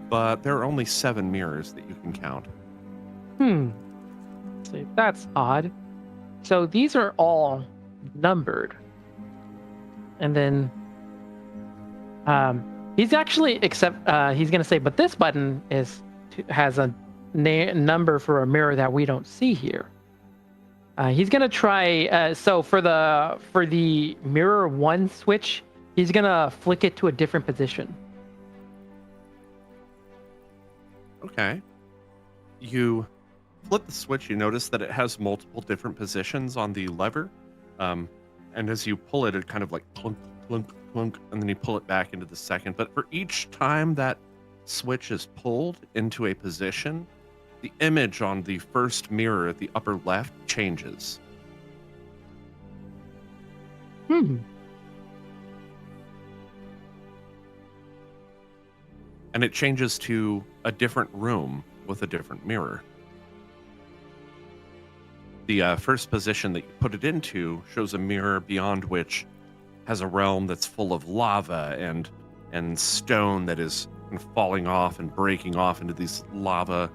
but there are only 7 mirrors that you can count. See, that's odd. So these are all numbered. And then he's actually he's going to say, but this button has a number for a mirror that we don't see here. He's going to try so for the mirror 1 switch, he's going to flick it to a different position. Okay. You flip the switch, you notice that it has multiple different positions on the lever. And as you pull it, it kind of like clunk, clunk, clunk, and then you pull it back into the second. But for each time that switch is pulled into a position, the image on the first mirror at the upper left changes. And it changes to a different room with a different mirror. The first position that you put it into shows a mirror beyond which has a realm that's full of lava and stone that is falling off and breaking off into these lava.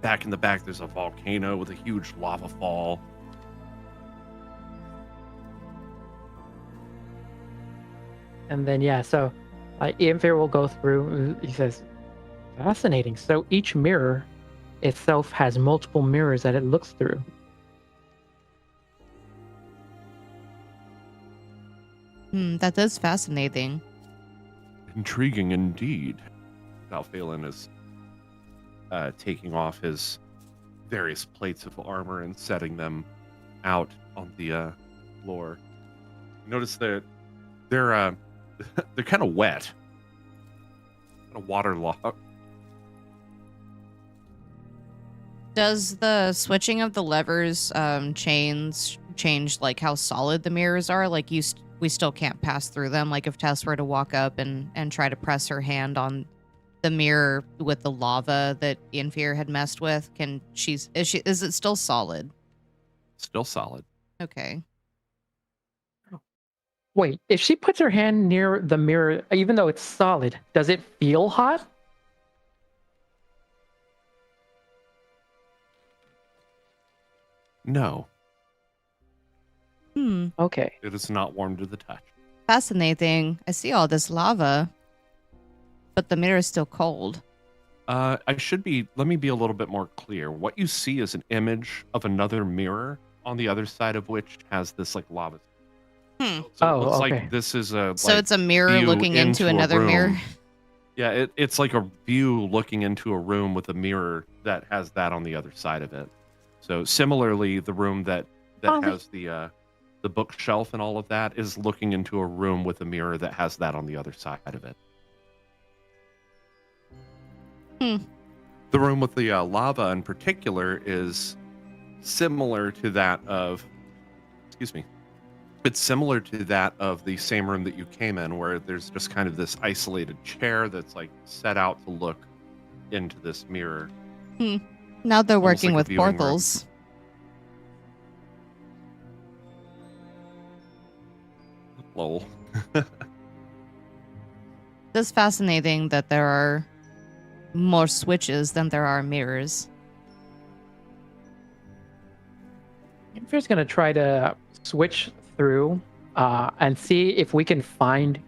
Back in the back, there's a volcano with a huge lava fall. And then, so Ianfair will go through. He says, fascinating. So each mirror itself has multiple mirrors that it looks through. That is fascinating. Intriguing indeed. Valphalin is taking off his various plates of armor and setting them out on the floor. Notice that they're kind of wet, kind of waterlogged. Does the switching of the levers change like how solid the mirrors are? Like we still can't pass through them. Like if Tess were to walk up and try to press her hand on the mirror with the lava that Ianfair had messed with, is it still solid? Still solid. Okay. Wait, if she puts her hand near the mirror, even though it's solid, does it feel hot? No, Okay. it is not warm to the touch. Fascinating. I see all this lava, but the mirror is still cold. Let me be a little bit more clear. What you see is an image of another mirror on the other side of which has this like lava. So Oh, it looks okay. like this is a So like, it's a mirror view looking into a another mirror. room. Yeah, it's like a view looking into a room with a mirror that has that on the other side of it. So similarly, the room that has the bookshelf and all of that is looking into a room with a mirror that has that on the other side of it. The room with the lava in particular is similar to that of, excuse me, it's similar to that of the same room that you came in, where there's just kind of this isolated chair that's like set out to look into this mirror. Now they're Almost working like a with viewing room. portals. Lol. It's fascinating that there are more switches than there are mirrors. I'm just gonna try to switch through and see if we can find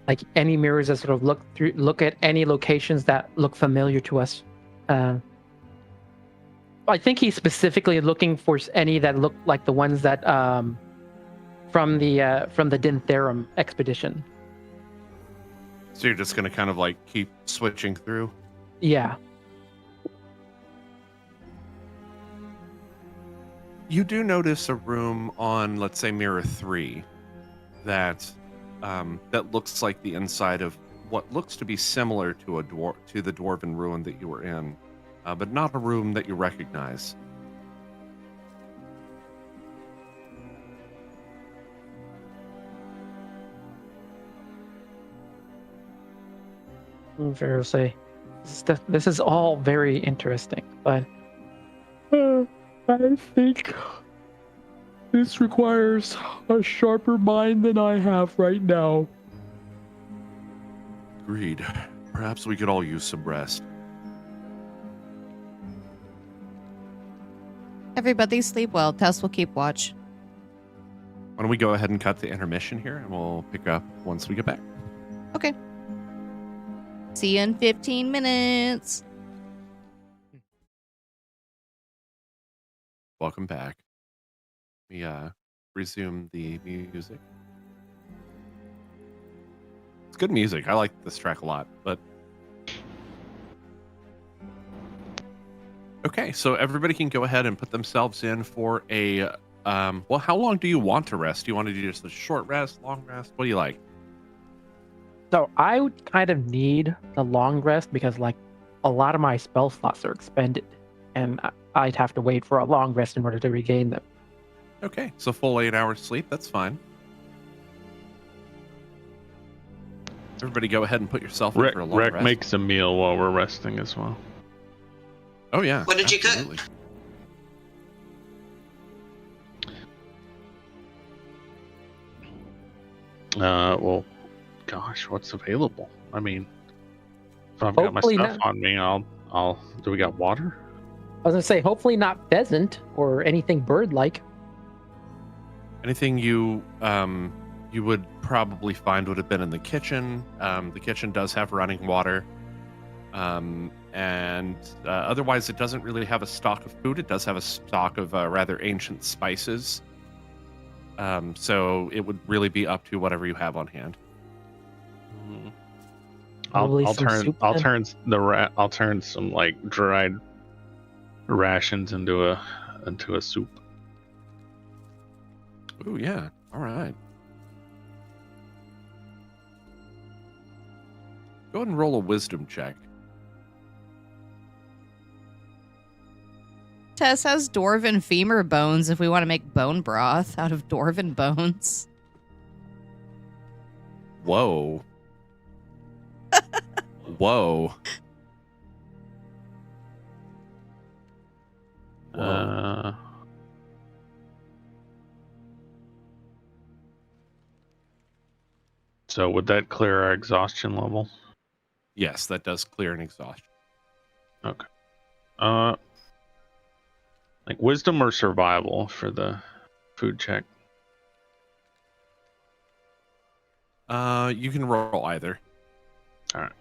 like any mirrors that sort of look at any locations that look familiar to us. I think he's specifically looking for any that look like the ones that from the Dintherum expedition. So you're just going to kind of like keep switching through? Yeah. You do notice a room on, let's say, mirror 3 that that looks like the inside of what looks to be similar to to the dwarven ruin that you were in, but not a room that you recognize. Fair to say, this is all very interesting, but I think this requires a sharper mind than I have right now. Agreed. Perhaps we could all use some rest. Everybody sleep well. Tess will keep watch. Why don't we go ahead and cut the intermission here, and we'll pick up once we get back. Okay. See you in 15 minutes. Welcome back. We resume the music. It's good music. I like this track a lot, but okay, so everybody can go ahead and put themselves in for a well, how long do you want to rest? Do you want to do just a short rest, long rest? What do you like? So I would kind of need the long rest because like a lot of my spell slots are expended, and I'd have to wait for a long rest in order to regain them. Okay, so full 8 hours sleep, that's fine. Everybody go ahead and put yourself in for a long Rec rest. makes a meal while we're resting as well. Oh yeah. What did you cook? absolutely. Well, gosh, what's available? I mean, if I've got my Hopefully stuff not. on me, I'll. Do we got water? I was gonna say, hopefully not pheasant or anything bird-like. Anything you would probably find would have been in the kitchen. The kitchen does have running water. And otherwise, it doesn't really have a stock of food. It does have a stock of rather ancient spices. So it would really be up to whatever you have on hand. Probably I'll some turn soup I'll then. I'll turn some like dried rations into a soup. Oh yeah. All right. Go ahead and roll a wisdom check. Tess has dwarven femur bones if we want to make bone broth out of dwarven bones. Whoa. Whoa. Whoa. So would that clear our exhaustion level? Yes, that does clear an exhaustion. Okay. Like wisdom or survival for the food check? You can roll either. All right.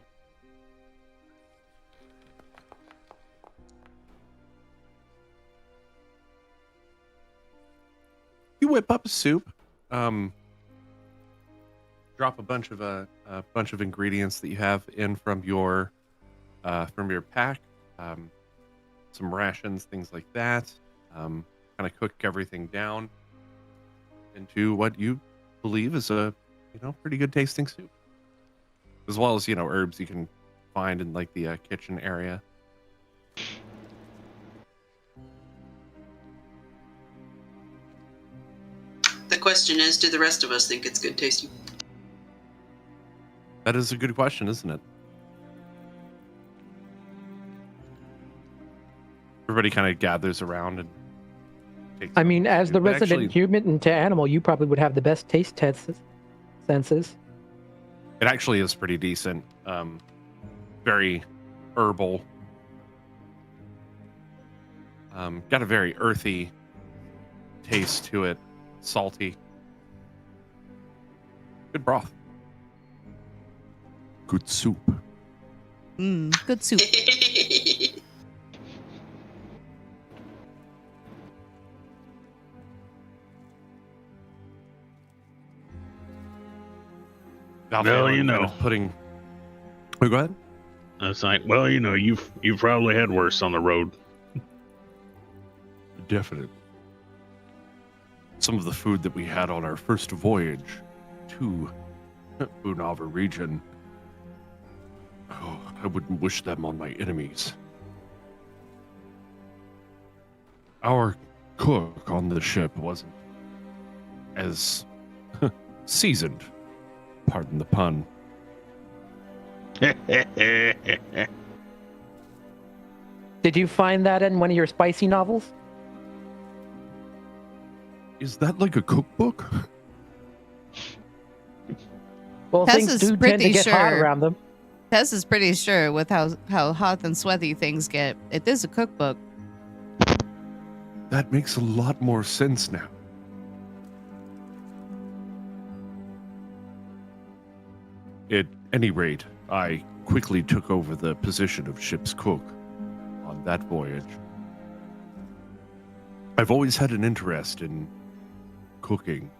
You whip up a soup. Drop a bunch of ingredients that you have in from your pack. Some rations, things like that. Kind of cook everything down into what you believe is a pretty good tasting soup, as well as herbs you can find in like the kitchen area. The question is, do the rest of us think it's good tasting? That is a good question, isn't it? Everybody kind of gathers around and takes. I mean, as the But resident actually, human to animal, you probably would have the best taste senses. it actually is pretty decent. Very herbal. Got a very earthy taste to it, salty. Good broth. Good soup. Good soup. Well, you know. Putting. Oh, go ahead. It's like, well, you know, you've probably had worse on the road. Definitely. Some of the food that we had on our first voyage to Bunava region. Oh, I wouldn't wish them on my enemies. Our cook on the ship wasn't as seasoned, pardon the pun. Did you find that in one of your spicy novels? Is that like a cookbook? Well, Tess things is do tend to pretty get hot sure. around them. Tess is pretty sure with how hot and sweaty things get. It is a cookbook. That makes a lot more sense now. At any rate, I quickly took over the position of ship's cook on that voyage. I've always had an interest in cooking.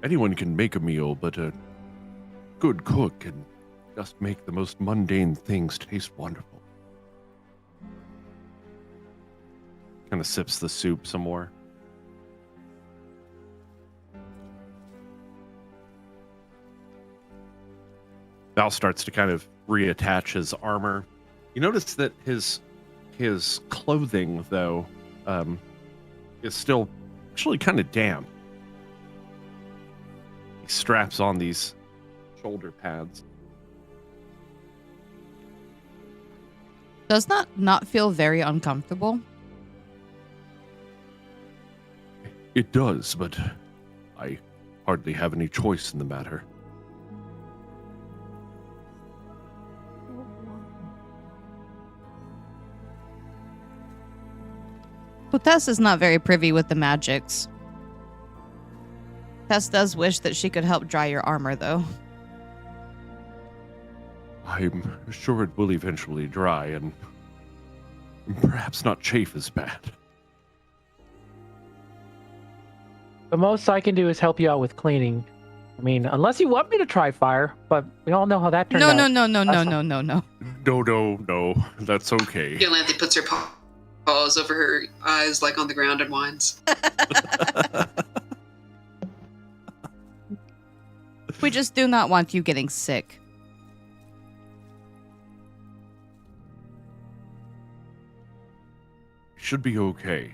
Anyone can make a meal, but a good cook can just make the most mundane things taste wonderful. Kind of sips the soup some more. Val starts to kind of reattach his armor. You notice that his clothing, though, is still actually kind of damp. He straps on these shoulder pads. Does that not feel very uncomfortable? It does, but I hardly have any choice in the matter. Well, Tess is not very privy with the magics. Tess does wish that she could help dry your armor, though. I'm sure it will eventually dry, and perhaps not chafe as bad. The most I can do is help you out with cleaning. I mean, unless you want me to try fire, but we all know how that turned No, out. no, no, no, no, Last no, no, no. No, that's okay. Yolanthe puts her paws over her eyes, like on the ground, and whines. We just do not want you getting sick. Should be okay.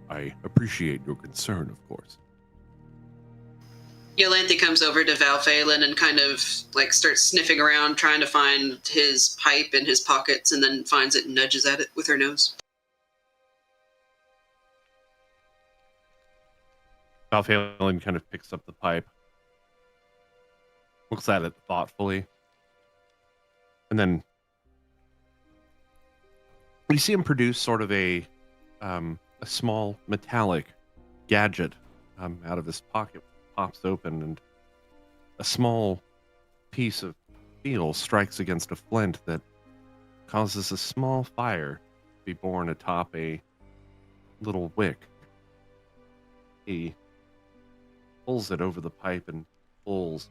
I appreciate your concern, of course. Yolanthe comes over to Val Phelan and kind of like starts sniffing around, trying to find his pipe in his pockets, and then finds it and nudges at it with her nose. Balthalin kind of picks up the pipe, looks at it thoughtfully, and then you see him produce sort of a small metallic gadget out of his pocket. Pops open, and a small piece of steel strikes against a flint that causes a small fire to be born atop a little wick. He pulls it over the pipe and pulls,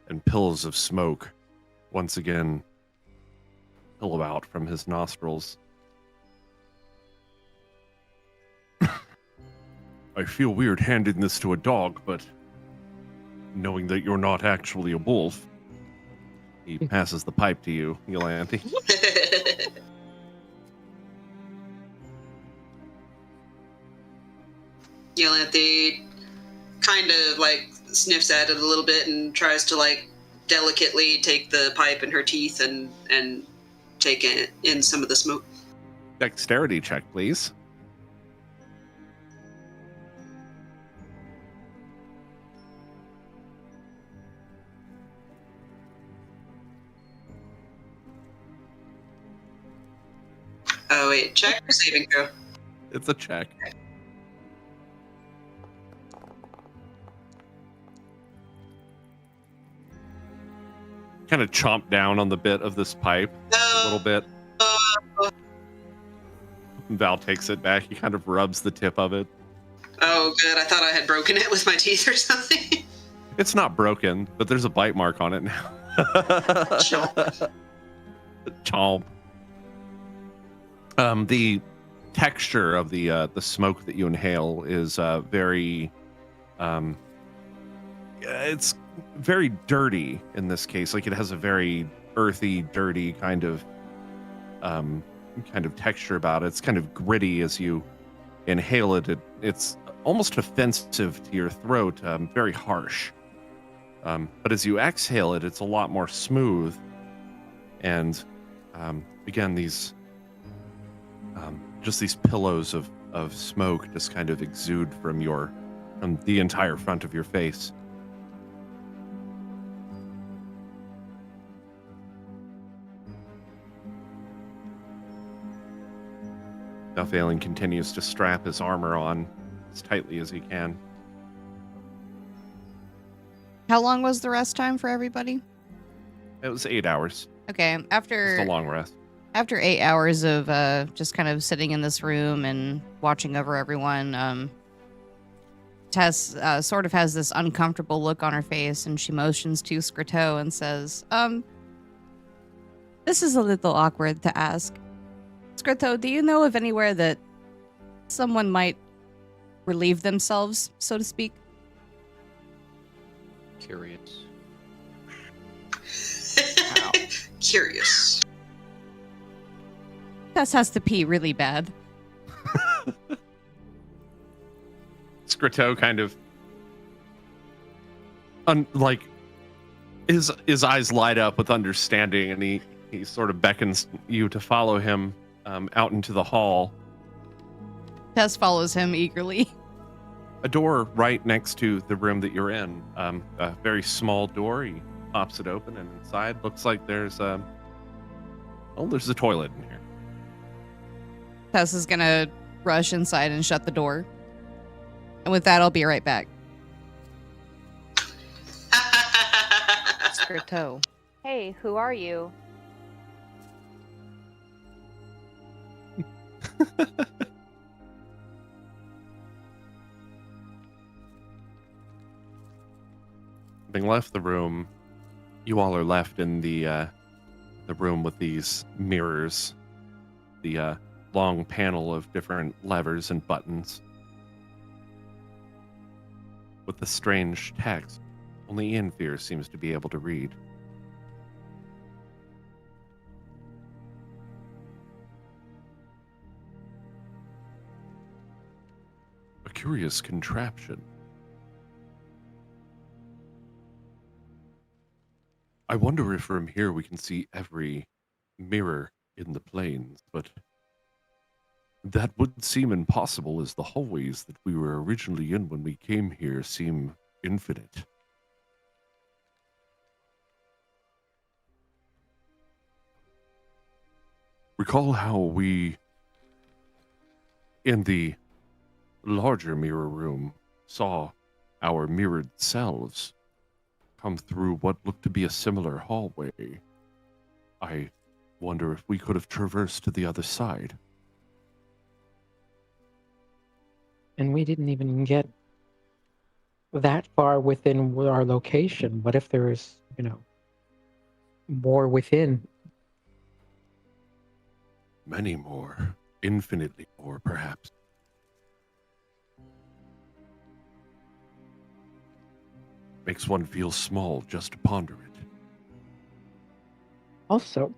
and pillows of smoke once again billow out from his nostrils. I feel weird handing this to a dog, but knowing that you're not actually a wolf, he passes the pipe to you, Yolanthe. Yolanthe kind of like sniffs at it a little bit and tries to like delicately take the pipe in her teeth and take in some of the smoke. Dexterity check, please. Oh wait, check or saving throw? It's a check. Kind of chomp down on the bit of this pipe a little bit. Val takes it back. He kind of rubs the tip of it. Oh, good. I thought I had broken it with my teeth or something. It's not broken, but there's a bite mark on it now. Chomp. Chomp. The texture of the smoke that you inhale is very, it's very dirty in this case. Like it has a very earthy, dirty kind of texture about it. It's kind of gritty as you inhale it. It's almost offensive to your throat, very harsh. But as you exhale it, it's a lot more smooth. And again, these just these pillows of smoke just kind of exude from the entire front of your face. Balthalin continues to strap his armor on as tightly as he can. How long was the rest time for everybody? It was 8 hours. Okay, Just after a long rest. after 8 hours of just kind of sitting in this room and watching over everyone, Tess sort of has this uncomfortable look on her face, and she motions to Scriteau and says, this is a little awkward to ask. Scriteau, do you know of anywhere that someone might relieve themselves, so to speak? Curious. Curious. Tess has to pee really bad. Scriteau kind of his eyes light up with understanding, and he sort of beckons you to follow him out into the hall. Tess follows him eagerly. A door right next to the room that you're in. A very small door. He pops it open, and inside looks like there's a toilet in here. Tess is gonna rush inside and shut the door. And with that, I'll be right back. Scriteau. Hey, who are you? Having left the room, you all are left in the room with these mirrors, the long panel of different levers and buttons, with the strange text only Ianfear seems to be able to read. A curious contraption. I wonder if from here we can see every mirror in the plains, but That would seem impossible, as the hallways that we were originally in when we came here seem infinite. Recall how we, in the larger mirror room, saw our mirrored selves come through what looked to be a similar hallway. I wonder if we could have traversed to the other side. And we didn't even get that far within our location. What if there is, more within? Many more, infinitely more, perhaps. Makes one feel small just to ponder it. Also,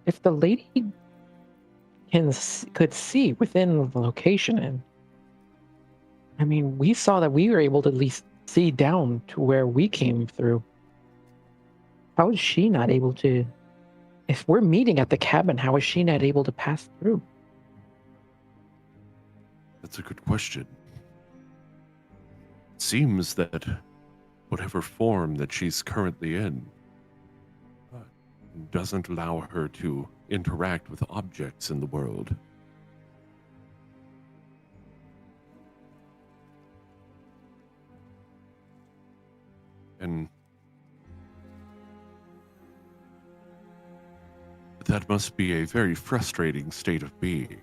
if the lady could see within the location, and I mean, we saw that we were able to at least see down to where we came through. How is she not able to? If we're meeting at the cabin, how is she not able to pass through? That's a good question. It seems that whatever form that she's currently in doesn't allow her to interact with objects in the world. And that must be a very frustrating state of being.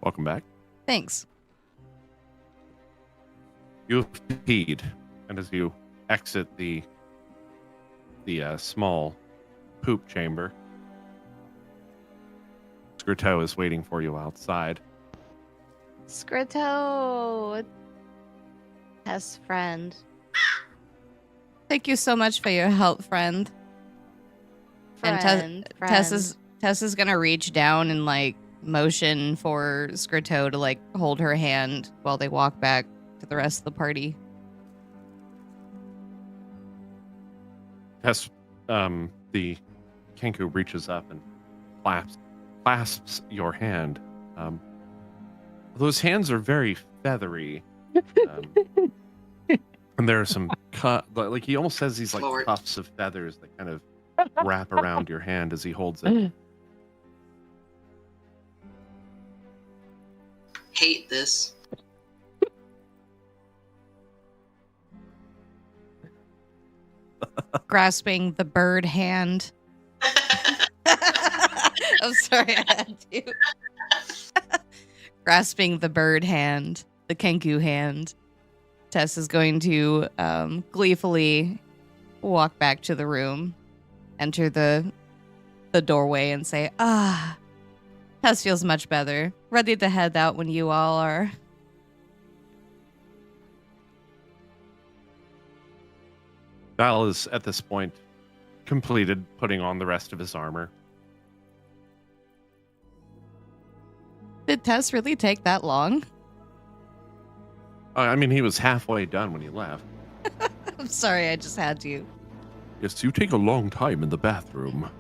Welcome back. Thanks. You've peed, and as you exit the small poop chamber, Skirto is waiting for you outside. Scrito, best friend. Thank you so much for your help, friend. Friend, friend. Tess is gonna reach down and like motion for Skirto to like hold her hand while they walk back to the rest of the party. Tess, the Kenku reaches up and clasps your hand. Those hands are very feathery. And there are some like he almost has these like Lord. tufts of feathers that kind of wrap around your hand as he holds it. Hate this. Grasping the bird hand. I'm sorry, I had to. Grasping the bird hand, the Kenku hand, Tess is going to gleefully walk back to the room, enter the doorway, and say, Tess feels much better. Ready to head out when you all are. Val is, at this point, completed putting on the rest of his armor. Did Tess really take that long? I mean, he was halfway done when he left. I'm sorry, I just had to. Yes, you take a long time in the bathroom.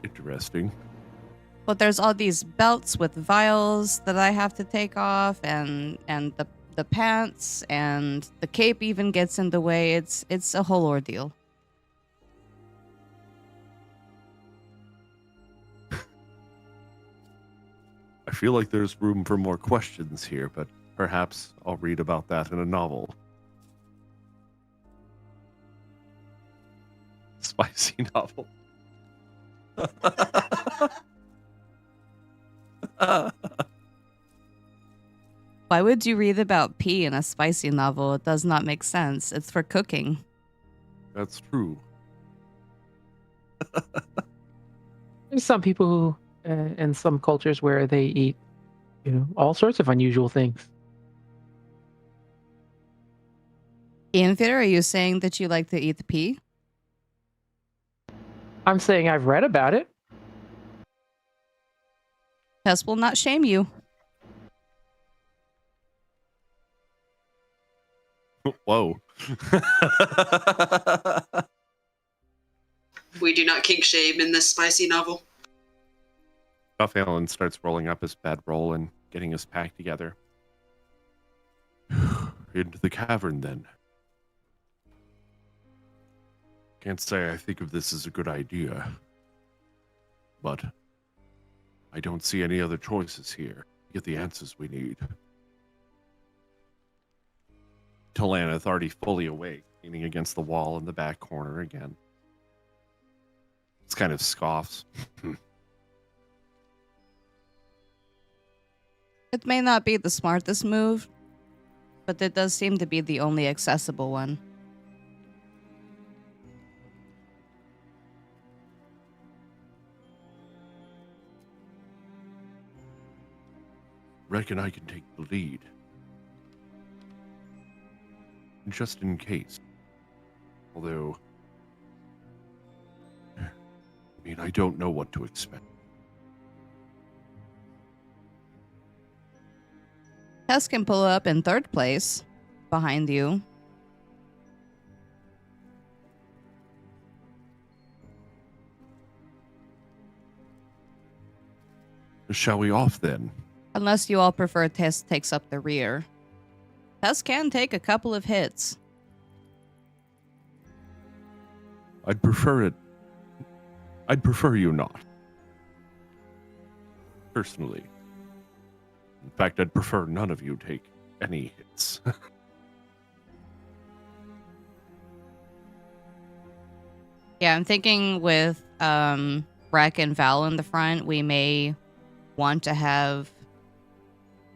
Interesting. But there's all these belts with vials that I have to take off, and the pants, and the cape even gets in the way. It's a whole ordeal. I feel like there's room for more questions here, but perhaps I'll read about that in a novel. Spicy novel. Why would you read about pee in a spicy novel? It does not make sense. It's for cooking. That's true. There's some people who, in some cultures where they eat, all sorts of unusual things. Ian Theater, are you saying that you like to eat the pea? I'm saying I've read about it. Tess will not shame you. Whoa. We do not kink shame in this spicy novel. Alan starts rolling up his bedroll and getting his pack together. Into the cavern, then. Can't say I think of this as a good idea. But I don't see any other choices here to get the answers we need. Talaneth, already fully awake, leaning against the wall in the back corner again. It's kind of scoffs. It may not be the smartest move, but it does seem to be the only accessible one. Reckon I can take the lead. Just in case. Although, I mean, I don't know what to expect. Tess can pull up in third place behind you. Shall we off then? Unless you all prefer Tess takes up the rear. Tess can take a couple of hits. I'd prefer it. I'd prefer you not. Personally. In fact, I'd prefer none of you take any hits. Yeah, I'm thinking with Rek and Val in the front, we may want to have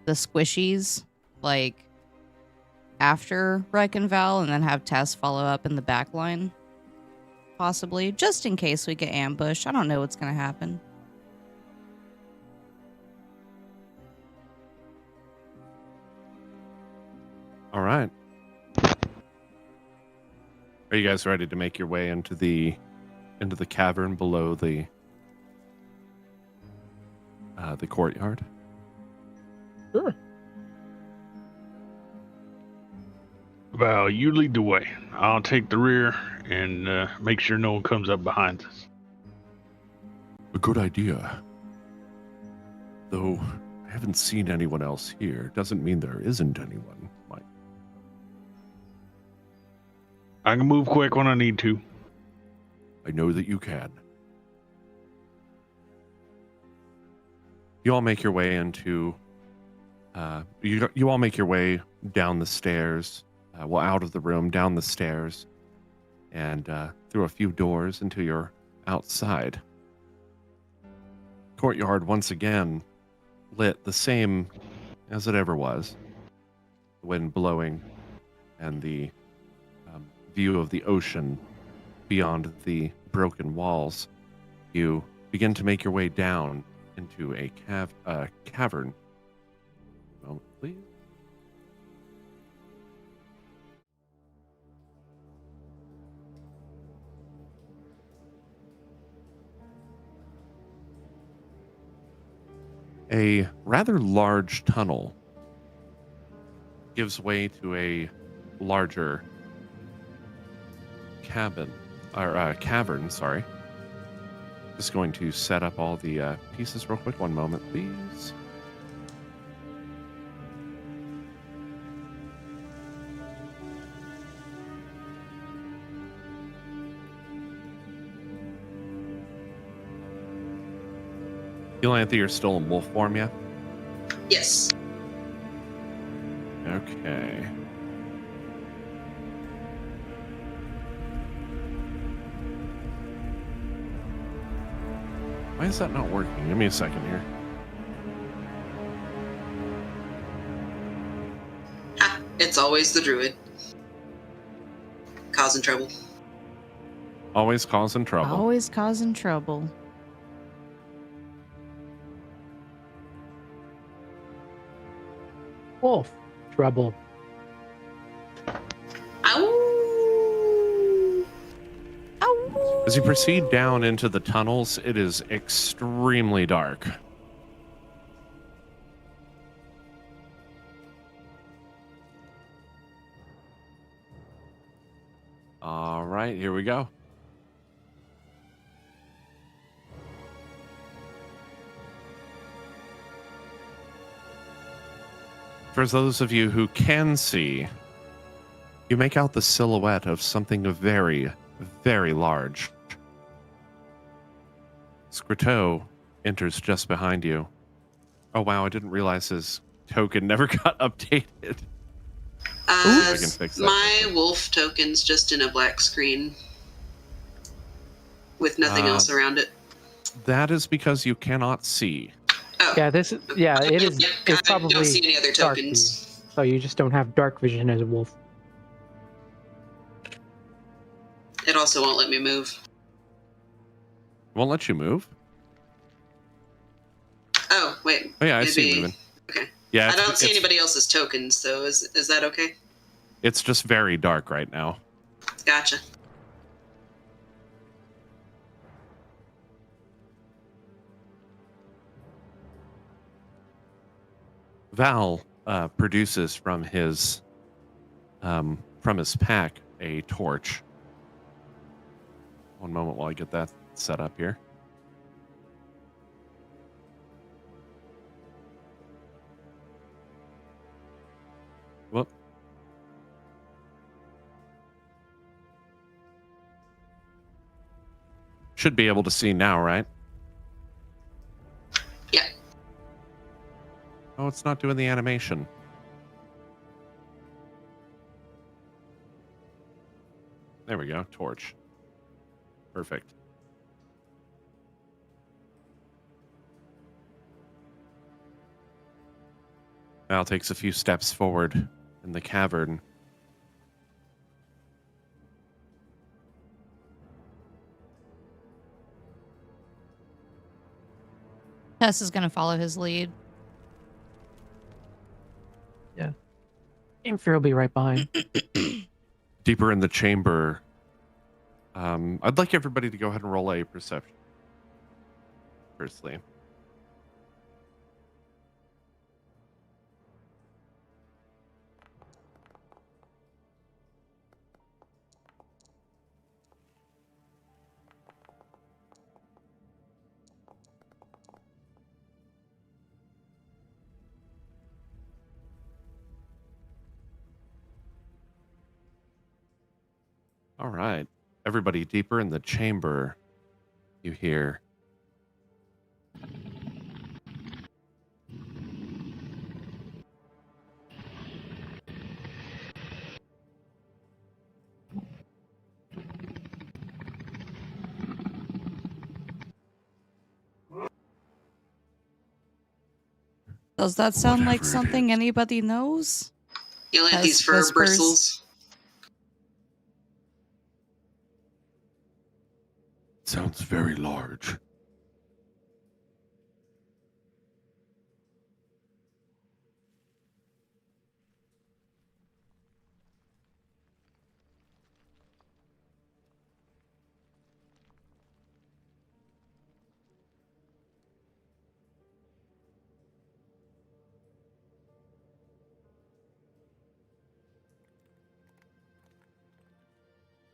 the squishies like after Rek and Val, and then have Tess follow up in the back line. Possibly, just in case we get ambushed. I don't know what's going to happen. All right. Are you guys ready to make your way into the cavern below the courtyard? Sure. Val, you lead the way. I'll take the rear and make sure no one comes up behind us. A good idea. Though I haven't seen anyone else here, doesn't mean there isn't anyone. I can move quick when I need to. I know that you can. You all make your way into. You all make your way down the stairs. Out of the room, down the stairs, and through a few doors into your outside. Courtyard once again lit the same as it ever was. The wind blowing, and the view of the ocean beyond the broken walls. You begin to make your way down into a cavern. Moment, please. A rather large tunnel gives way to a larger cavern, sorry. Just going to set up all the pieces real quick. One moment, please. Elanthe, you're still in wolf form, yeah? Yes. Okay. Why is that not working? Give me a second here. Ha! It's always the druid. Causing trouble. Always causing trouble. Always causing trouble. Wolf. Trouble. Ow! As you proceed down into the tunnels, it is extremely dark. All right, here we go. For those of you who can see, you make out the silhouette of something very, very large. Scriteau enters just behind you. Oh wow, I didn't realize his token never got updated. I can fix that My quickly. wolf token's just in a black screen with nothing else around it. That is because you cannot see. Oh, Yeah, it is. It's I don't probably see any other dark to you, tokens. so you just don't have dark vision as a wolf. It also won't let me move. Won't let you move? Oh, wait. Oh yeah, I see you moving. Okay. Yeah, I don't see it's, anybody else's tokens, so is that okay? it's just very dark right now. Gotcha. Val produces from his pack a torch. One moment while I get that set up here. Whoop. Should be able to see now, right? Yeah. Oh, it's not doing the animation. There we go. Torch. Perfect. Val takes a few steps forward in the cavern. Tess is gonna follow his lead. Inferi will be right behind. Deeper in the chamber, I'd like everybody to go ahead and roll a perception. Firstly. All right. Everybody deeper in the chamber, you hear. Does that sound like Whatever it something is. anybody knows? Yelling at Tess these fur whispers. bristles. Sounds very large.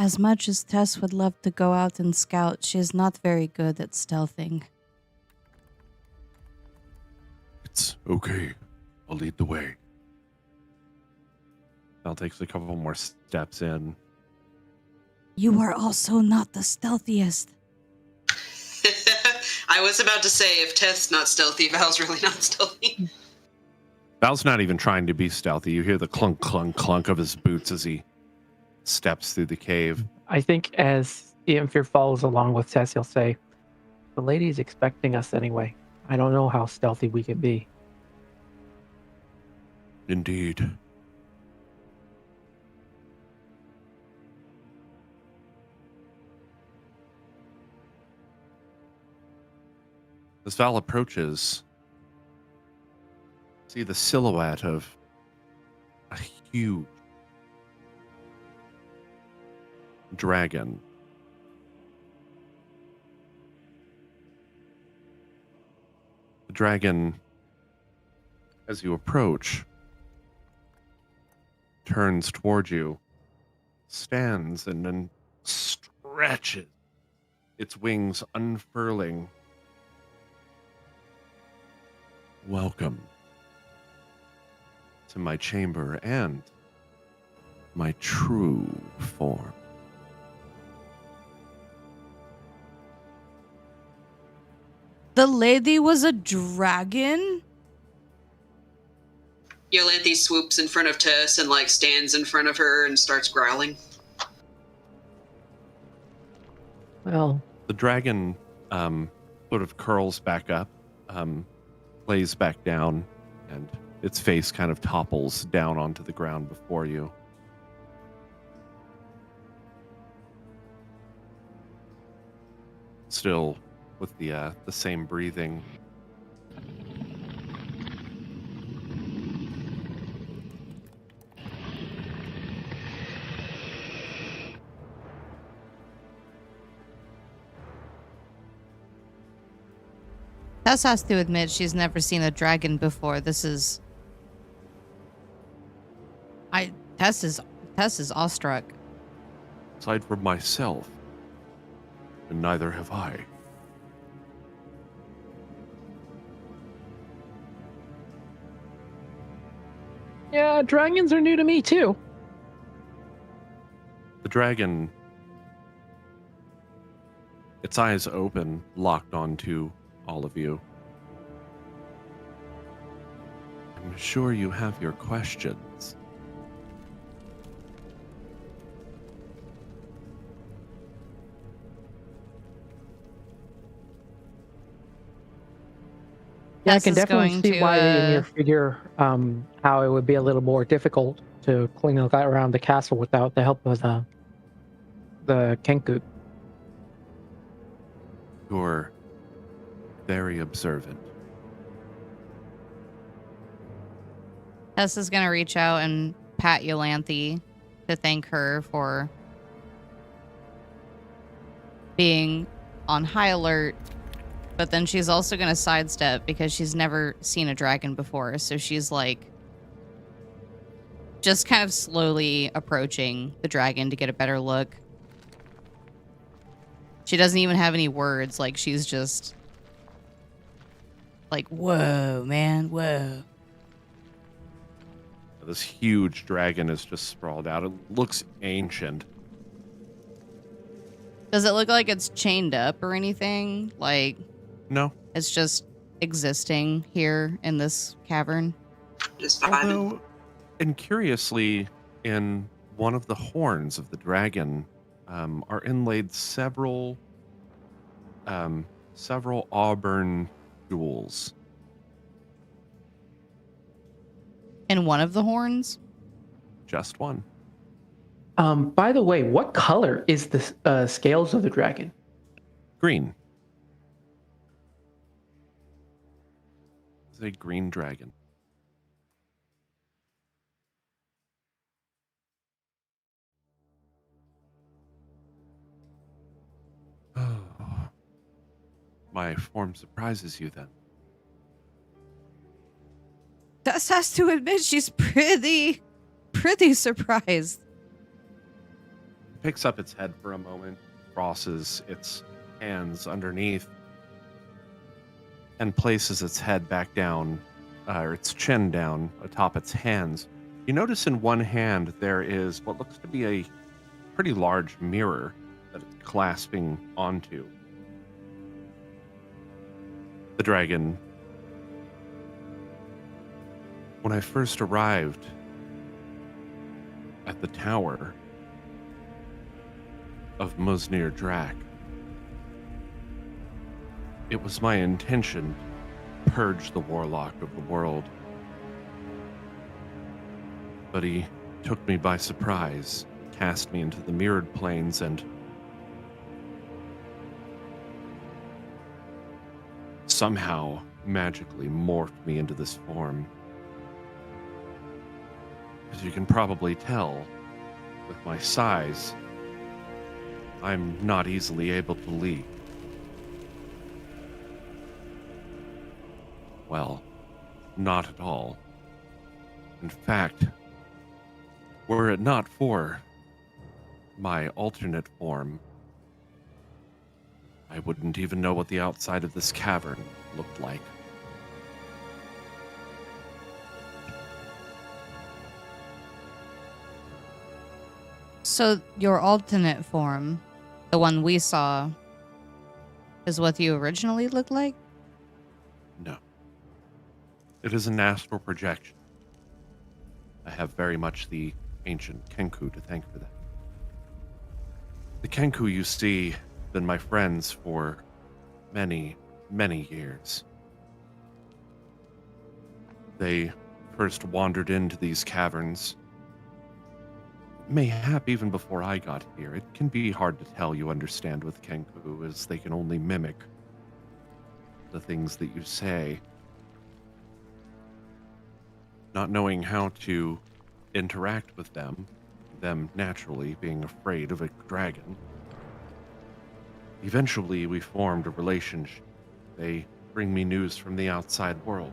As much as Tess would love to go out and scout, she is not very good at stealthing. It's okay. I'll lead the way. Val takes a couple more steps in. You are also not the stealthiest. I was about to say, if Teth's not stealthy, Val's really not stealthy. Val's not even trying to be stealthy. You hear the clunk, clunk, clunk of his boots as he steps through the cave. I think as Inferi follows along with Tess, he'll say, "The lady's expecting us anyway. I don't know how stealthy we can be." Indeed. As Val approaches, see the silhouette of a huge dragon. The dragon, as you approach, turns toward you, stands and then stretches, its wings unfurling. Welcome to my chamber and my true form. The lady was a dragon? Yolanthe swoops in front of Tess and like stands in front of her and starts growling. Well, The dragon sort of curls back up, lays back down, and its face kind of topples down onto the ground before you. Still with the same breathing. Tess has to admit she's never seen a dragon before. Tess is awestruck. Aside from myself, and neither have I. yeah, dragons are new to me too. The dragon, its eyes open, locked onto all of you. I'm sure you have your questions. Yeah, I Tess can is definitely going see to, why in your figure how it would be a little more difficult to clean around the castle without the help of the Kenku. You're very observant. Tess is going to reach out and pat Yolanthe to thank her for being on high alert. But then she's also going to sidestep because she's never seen a dragon before. So she's like just kind of slowly approaching the dragon to get a better look. She doesn't even have any words. Like, she's just like, whoa, man, whoa. This huge dragon is just sprawled out. It looks ancient. Does it look like it's chained up or anything? Like, No. it's just existing here in this cavern? Just vibing. Although, and curiously, in one of the horns of the dragon are inlaid several auburn jewels. In one of the horns? Just one. By the way, what color is the scales of the dragon? Green. It's a green dragon. Oh. My form surprises you then. Tess has to admit she's pretty surprised. Picks up its head for a moment, crosses its hands underneath, and places its head back down, or its chin down atop its hands. You notice in one hand there is what looks to be a pretty large mirror that it's clasping onto. The dragon. When I first arrived at the tower of Musnir Drak, it was my intention to purge the warlock of the world. But he took me by surprise, cast me into the mirrored planes, and somehow magically morphed me into this form. As you can probably tell, with my size, I'm not easily able to leap. Well, not at all. In fact, were it not for my alternate form, I wouldn't even know what the outside of this cavern looked like. So your alternate form, the one we saw, is what you originally looked like? No. It is an astral projection. I have very much the ancient Kenku to thank for that. The Kenku you see have been my friends for many, many years. They first wandered into these caverns, mayhap even before I got here. It can be hard to tell, you understand, with Kenku, as they can only mimic the things that you say. Not knowing how to interact with them naturally being afraid of a dragon. Eventually, we formed a relationship. They bring me news from the outside world.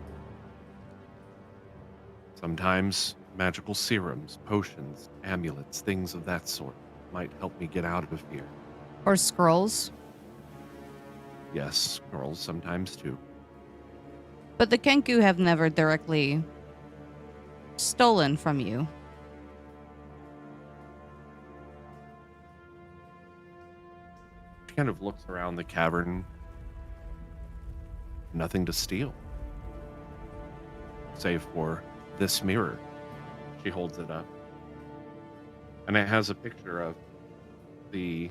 Sometimes magical serums, potions, amulets, things of that sort might help me get out of here. Or scrolls? Yes, girls sometimes too. But the Kenku have never directly stolen from you. She kind of looks around the cavern. Nothing to steal. Save for this mirror. She holds it up. And it has a picture of the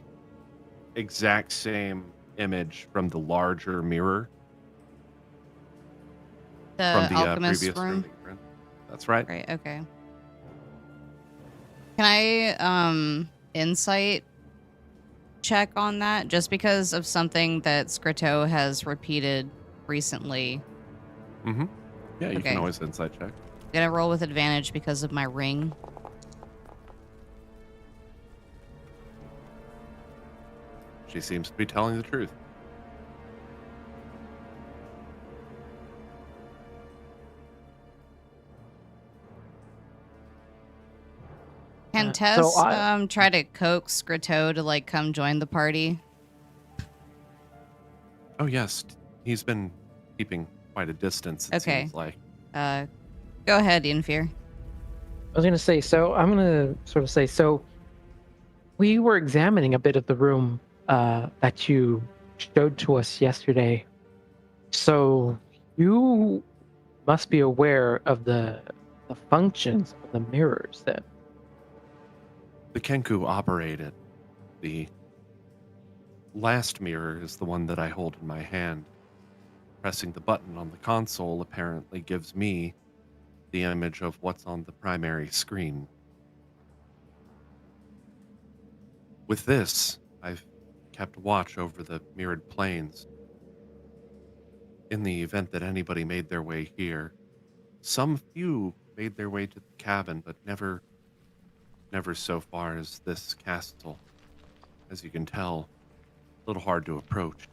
exact same image from the larger mirror The from the alchemist previous room? that you're in. That's right. Right, okay. Can I insight check on that? Just because of something that Scrito has repeated recently. Mm-hmm. Yeah, you Okay. can always insight check. I'm gonna roll with advantage because of my ring. She seems to be telling the truth. Can So Tess I- try to coax Scrito to like come join the party? Oh, yes. He's been keeping quite a distance, it Okay. seems like. Go ahead, Infear. I was gonna say, so I'm gonna sort of say, so we were examining a bit of the room that you showed to us yesterday. So you must be aware of the functions of the mirrors then. The Kenku operated. The last mirror is the one that I hold in my hand. Pressing the button on the console apparently gives me the image of what's on the primary screen. With this, I've kept watch over the mirrored planes. In the event that anybody made their way here, some few made their way to the cabin, but never so far as this castle. As you can tell, a little hard to approach.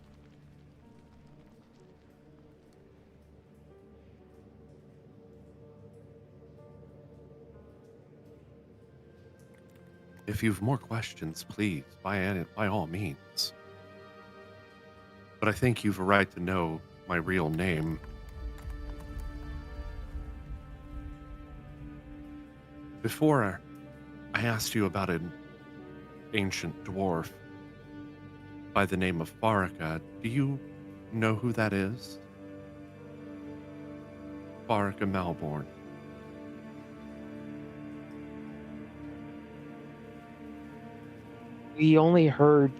If you've more questions, please, by all means. But I think you've a right to know my real name. Before, I asked you about an ancient dwarf by the name of Faraka. Do you know who that is? Faraka Malborn. We only heard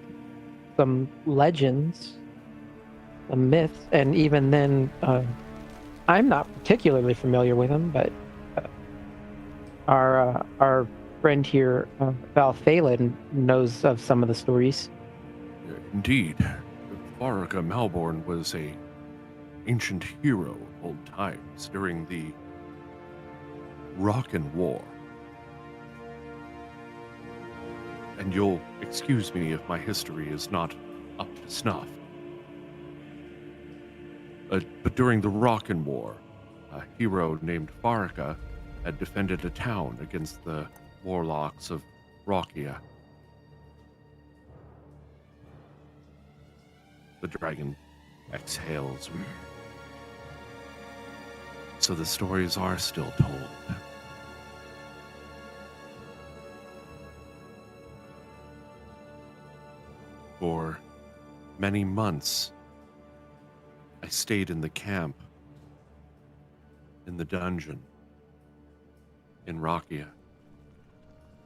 some legends, some myths, and even then, I'm not particularly familiar with them, but our friend here, Val Phelan, knows of some of the stories. Indeed, Faraka Malborn was a ancient hero of old times during the Rockin' War. And you'll excuse me if my history is not up to snuff. But during the Rockin' War, a hero named Faraka had defended a town against the warlocks of Rockia. The dragon exhales. So the stories are still told. For many months, I stayed in the camp, in the dungeon, in Rakia,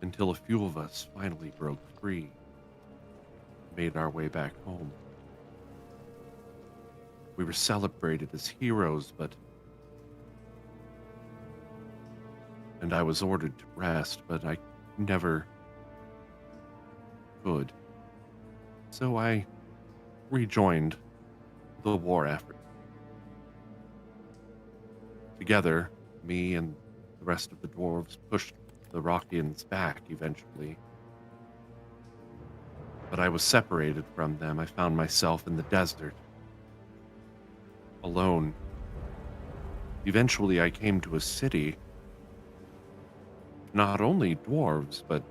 until a few of us finally broke free, made our way back home. We were celebrated as heroes, and I was ordered to rest, but I never could. So I rejoined the war effort. Together, me and the rest of the dwarves pushed the Rockians back eventually. But I was separated from them. I found myself in the desert, alone. Eventually, I came to a city. Not only dwarves, but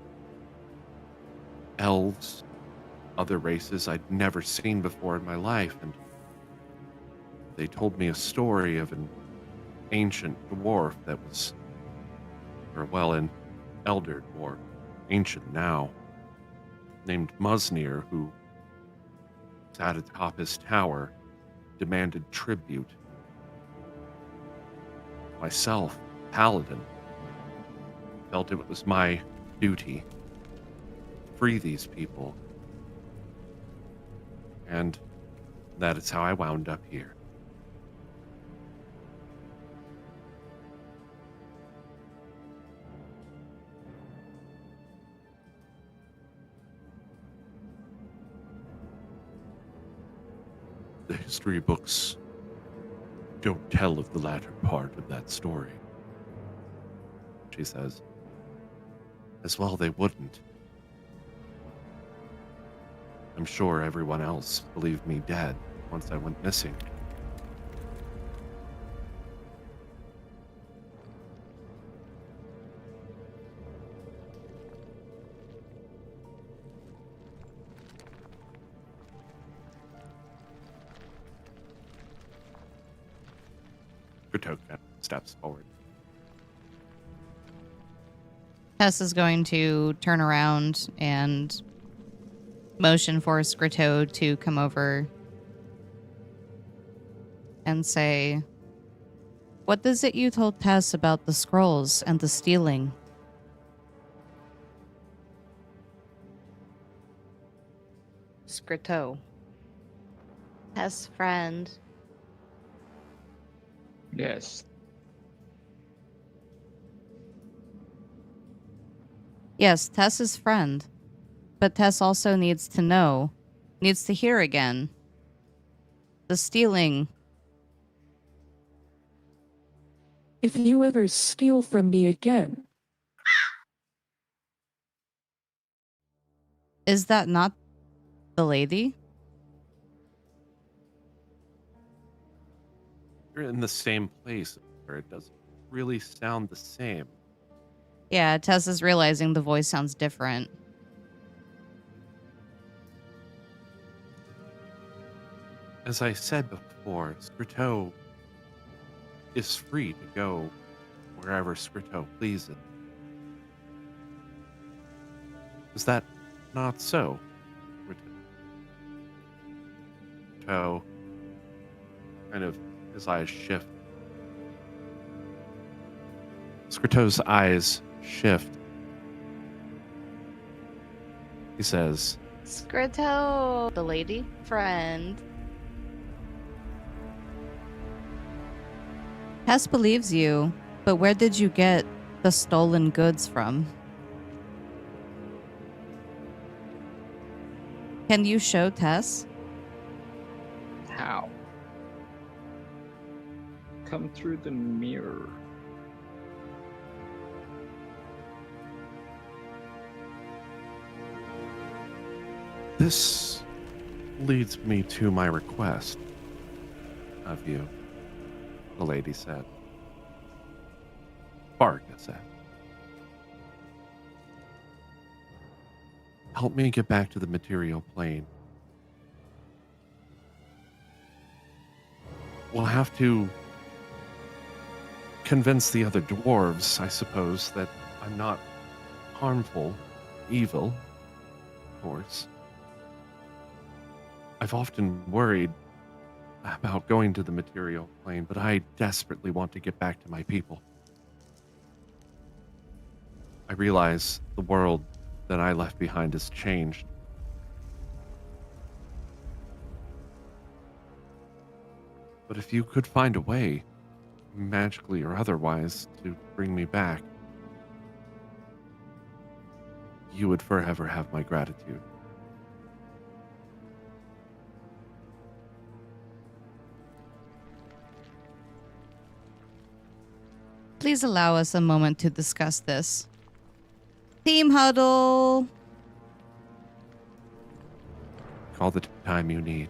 elves, other races I'd never seen before in my life, and they told me a story of an ancient dwarf that was, an elder dwarf, ancient now, named Musnir, who sat atop his tower, demanded tribute. Myself, paladin, felt it was my duty to free these people. And that is how I wound up here. The history books don't tell of the latter part of that story, she says. As well, they wouldn't. I'm sure everyone else believed me dead once I went missing. Gratok steps forward. Tess is going to turn around and motion for Scrito to come over and say, "What is it you told Tess about the scrolls and the stealing?" Scrito. Best friend. Yes. Yes, Tess's friend. But Tess also needs to know, needs to hear again. The stealing. If you ever steal from me again, Is that not the lady? You're in the same place where it doesn't really sound the same. Yeah, Tess is realizing the voice sounds different. As I said before, Scrito is free to go wherever Scrito pleases. Is that not so? Scrito, kind of, his eyes shift. Scrito's eyes shift. He says, Scrito. The lady friend. Tess believes you, but where did you get the stolen goods from? Can you show Tess? How? Come through the mirror. this leads me to my request of you, the lady said. Barga said. Help me get back to the material plane. we'll have to convince the other dwarves, I suppose, that I'm not harmful, evil, of course. I've often worried about going to the material plane, but I desperately want to get back to my people. I realize the world that I left behind has changed. But if you could find a way, magically or otherwise, to bring me back, you would forever have my gratitude. Please allow us a moment to discuss this. Team huddle. Call the time you need.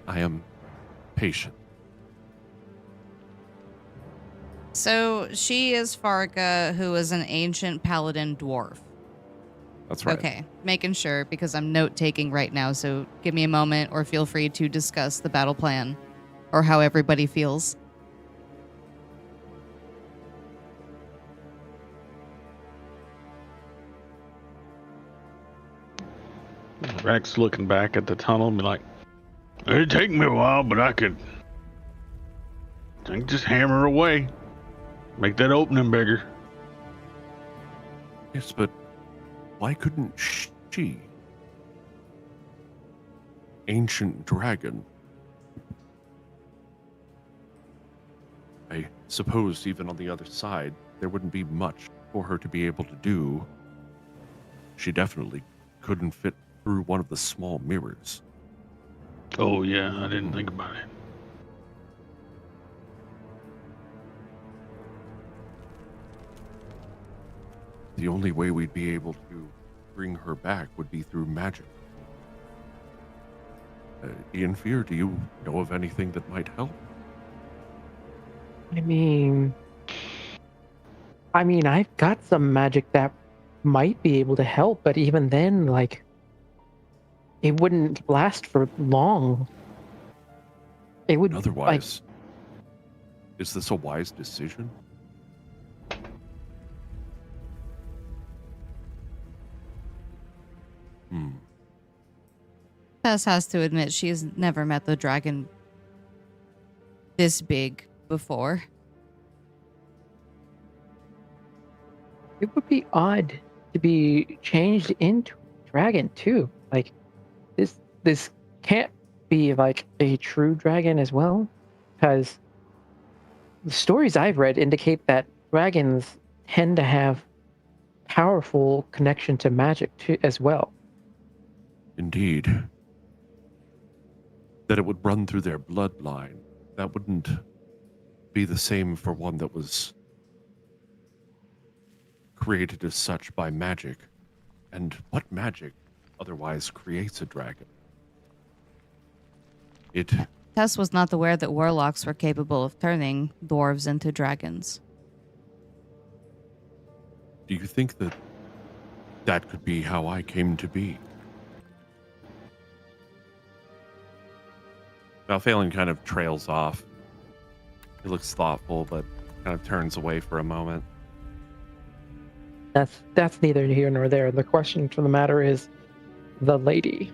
I am patient. So she is Farga, who is an ancient paladin dwarf. That's right. Okay, making sure because I'm note taking right now. So give me a moment, or feel free to discuss the battle plan, or how everybody feels. Rex looking back at the tunnel and be like, it'd take me a while, but I could just hammer away. Make that opening bigger. Yes, but why couldn't she? Ancient dragon. I suppose even on the other side, there wouldn't be much for her to be able to do. She definitely couldn't fit through one of the small mirrors. Oh yeah, I didn't think about it. The only way we'd be able to bring her back would be through magic. Ian Fear, do you know of anything that might help? I mean, I've got some magic that might be able to help, but even then, like, it wouldn't last for long. It would, Otherwise, is this a wise decision? Tess has to admit she's never met the dragon this big before. it would be odd to be changed into a dragon too. Like, this can't be like a true dragon as well, because the stories I've read indicate that dragons tend to have powerful connection to magic too as well. Indeed. That it would run through their bloodline. That wouldn't be the same for one that was created as such by magic. And what magic otherwise creates a dragon? Tess was not aware that warlocks were capable of turning dwarves into dragons. Do you think that that could be how I came to be? Valfalen kind of trails off. He looks thoughtful, but kind of turns away for a moment. That's neither here nor there. The question for the matter is the lady.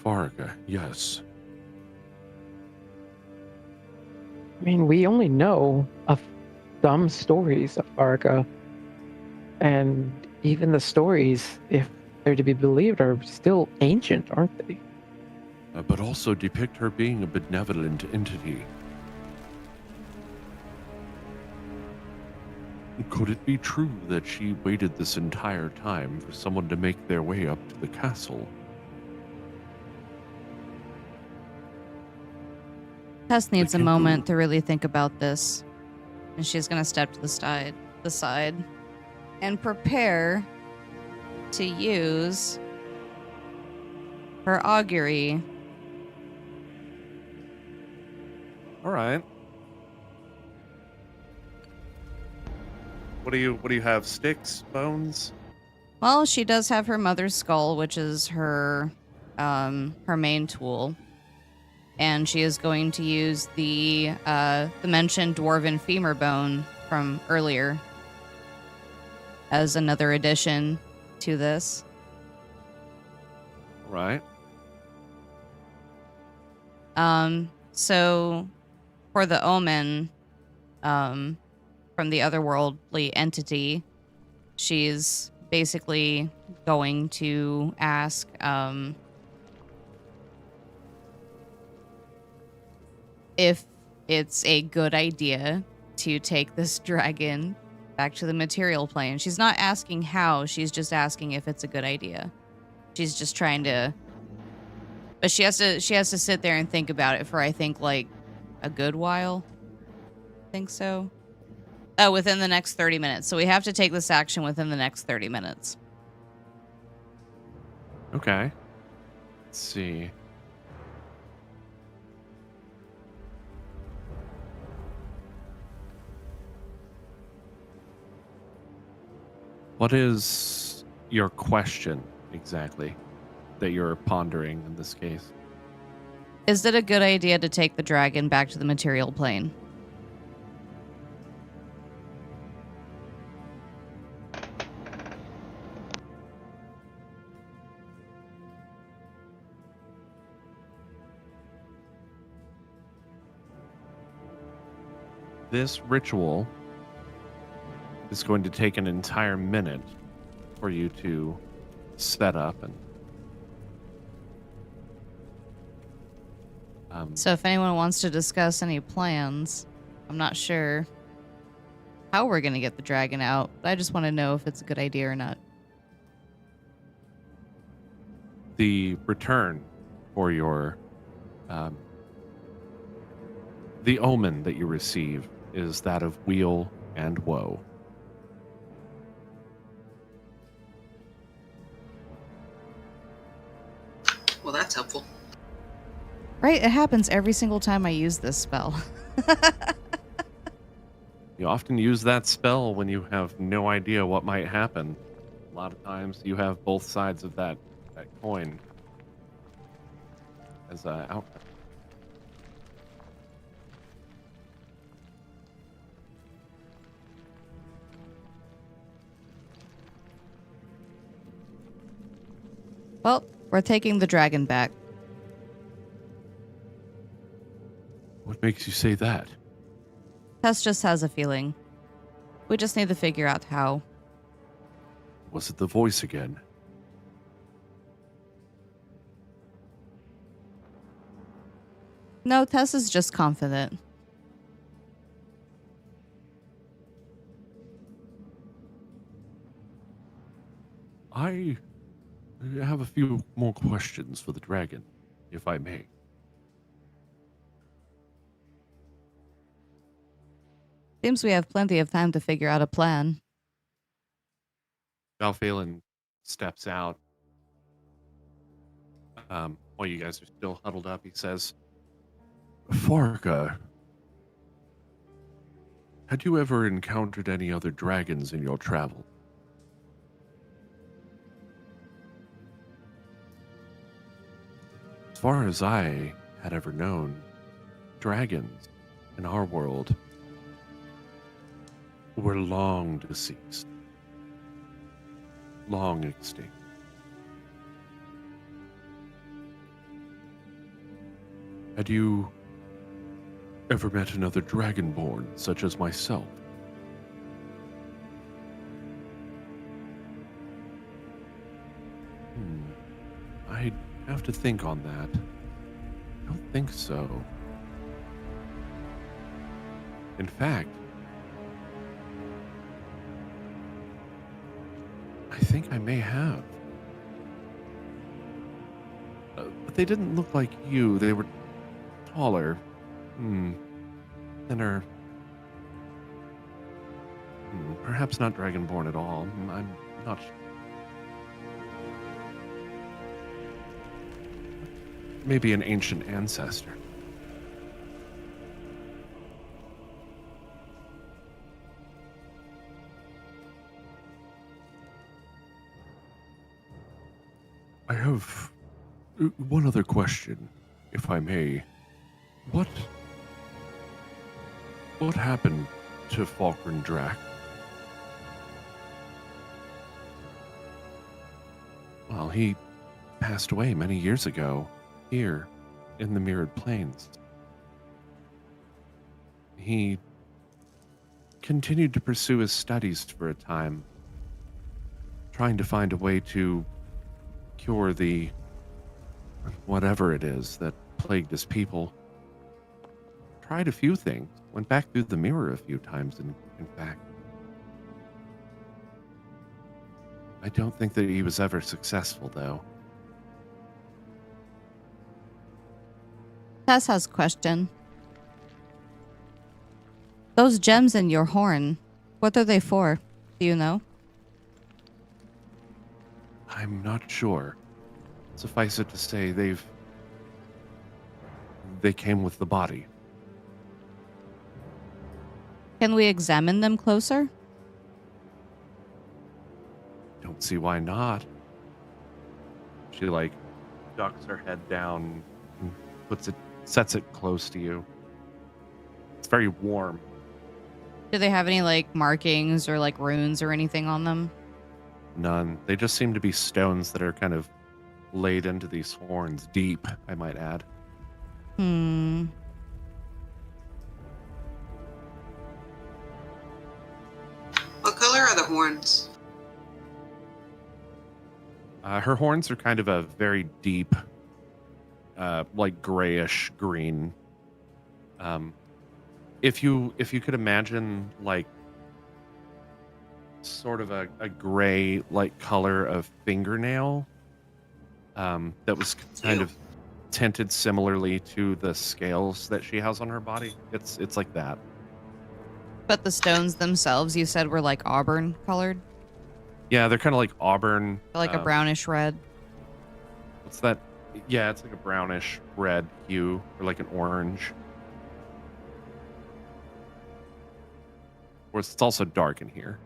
Farga, yes. I mean, we only know of some stories of Farga, and even the stories, if they're to be believed, are still ancient, aren't they? But also depict her being a benevolent entity. Could it be true that she waited this entire time for someone to make their way up to the castle? Tess needs a can't moment do- to really think about this. And she's going to step to the side and prepare to use her augury. All right. What do you have? Sticks, bones? Well, she does have her mother's skull, which is her main tool. and she is going to use the mentioned dwarven femur bone from earlier as another addition to this. Right. So for the omen, from the otherworldly entity, she's basically going to ask, if it's a good idea to take this dragon back to the material plane. She's not asking how, she's just asking if it's a good idea. She's just trying to, but she has to sit there and think about it for, I think, like a good while. I think so. Oh, within the next 30 minutes. So we have to take this action within the next 30 minutes. Okay. Let's see. What is your question exactly that you're pondering in this case? Is it a good idea to take the dragon back to the material plane? This ritual is going to take an entire minute for you to set up and So if anyone wants to discuss any plans, I'm not sure how we're going to get the dragon out, but I just want to know if it's a good idea or not. the return for your the omen that you receive is that of weal and woe. Well, that's helpful. Right, it happens every single time I use this spell. You often use that spell when you have no idea what might happen. A lot of times you have both sides of that coin as an outcome. Well, we're taking the dragon back. What makes you say that? Tess just has a feeling. We just need to figure out how. Was it the voice again? No, Tess is just confident. I have a few more questions for the dragon, if I may. Seems we have plenty of time to figure out a plan. Valphalin steps out. While you guys are still huddled up, he says, Farka, had you ever encountered any other dragons in your travel? As far as I had ever known, dragons in our world were long deceased, long extinct. Had you ever met another dragonborn such as myself? I'd have to think on that. I don't think so. In fact, I think I may have. But they didn't look like you. They were taller. Thinner. Perhaps not dragonborn at all. I'm not sure. Maybe an ancient ancestor. I have one other question, if I may. What happened to Falkren Drac? Well, he passed away many years ago here in the Mirrored Plains. He continued to pursue his studies for a time, trying to find a way to cure the whatever it is that plagued his people. Tried a few things, went back through the mirror a few times, in fact. I don't think that he was ever successful, though. Tess has a question. Those gems in your horn, what are they for? Do you know? I'm not sure. Suffice it to say, they came with the body. Can we examine them closer? Don't see why not. She ducks her head down and sets it close to you. It's very warm. Do they have any markings or runes or anything on them? None. They just seem to be stones that are kind of laid into these horns, deep, I might add. What color are the horns? Her horns are kind of a very deep, grayish green. If you could imagine sort of a gray color of fingernail, that was kind of tinted similarly to the scales that she has on her body. It's like that. But the stones themselves, you said, were auburn colored? Yeah, they're kind of like auburn. A brownish red? What's that? Yeah, it's like a brownish red hue, or like an orange. Of course, it's also dark in here.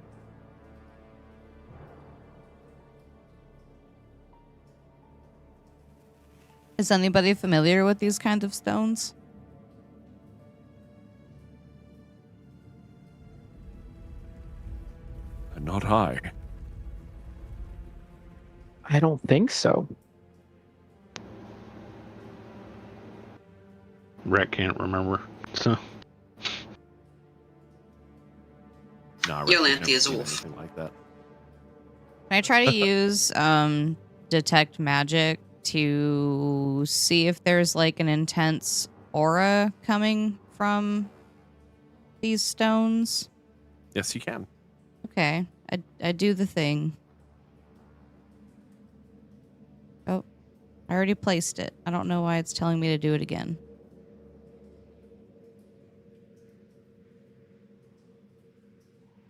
Is anybody familiar with these kinds of stones? Not I. I don't think so. Rhett can't remember. So Nah, Yolanthe is a wolf. Anything like that. Can I try to use detect magic to see if there's an intense aura coming from these stones? Yes, you can. Okay, I do the thing. Oh, I already placed it. I don't know why it's telling me to do it again.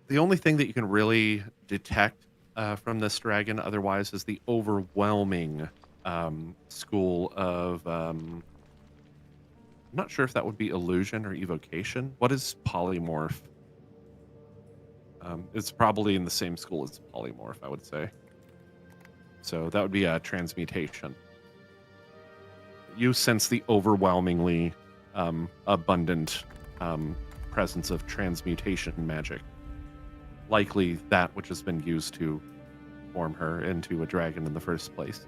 The only thing that you can really detect from this dragon otherwise is the overwhelming school of... I'm not sure if that would be illusion or evocation. What is polymorph? It's probably in the same school as polymorph, I would say. So that would be a transmutation. You sense the overwhelmingly abundant presence of transmutation magic. Likely that which has been used to form her into a dragon in the first place.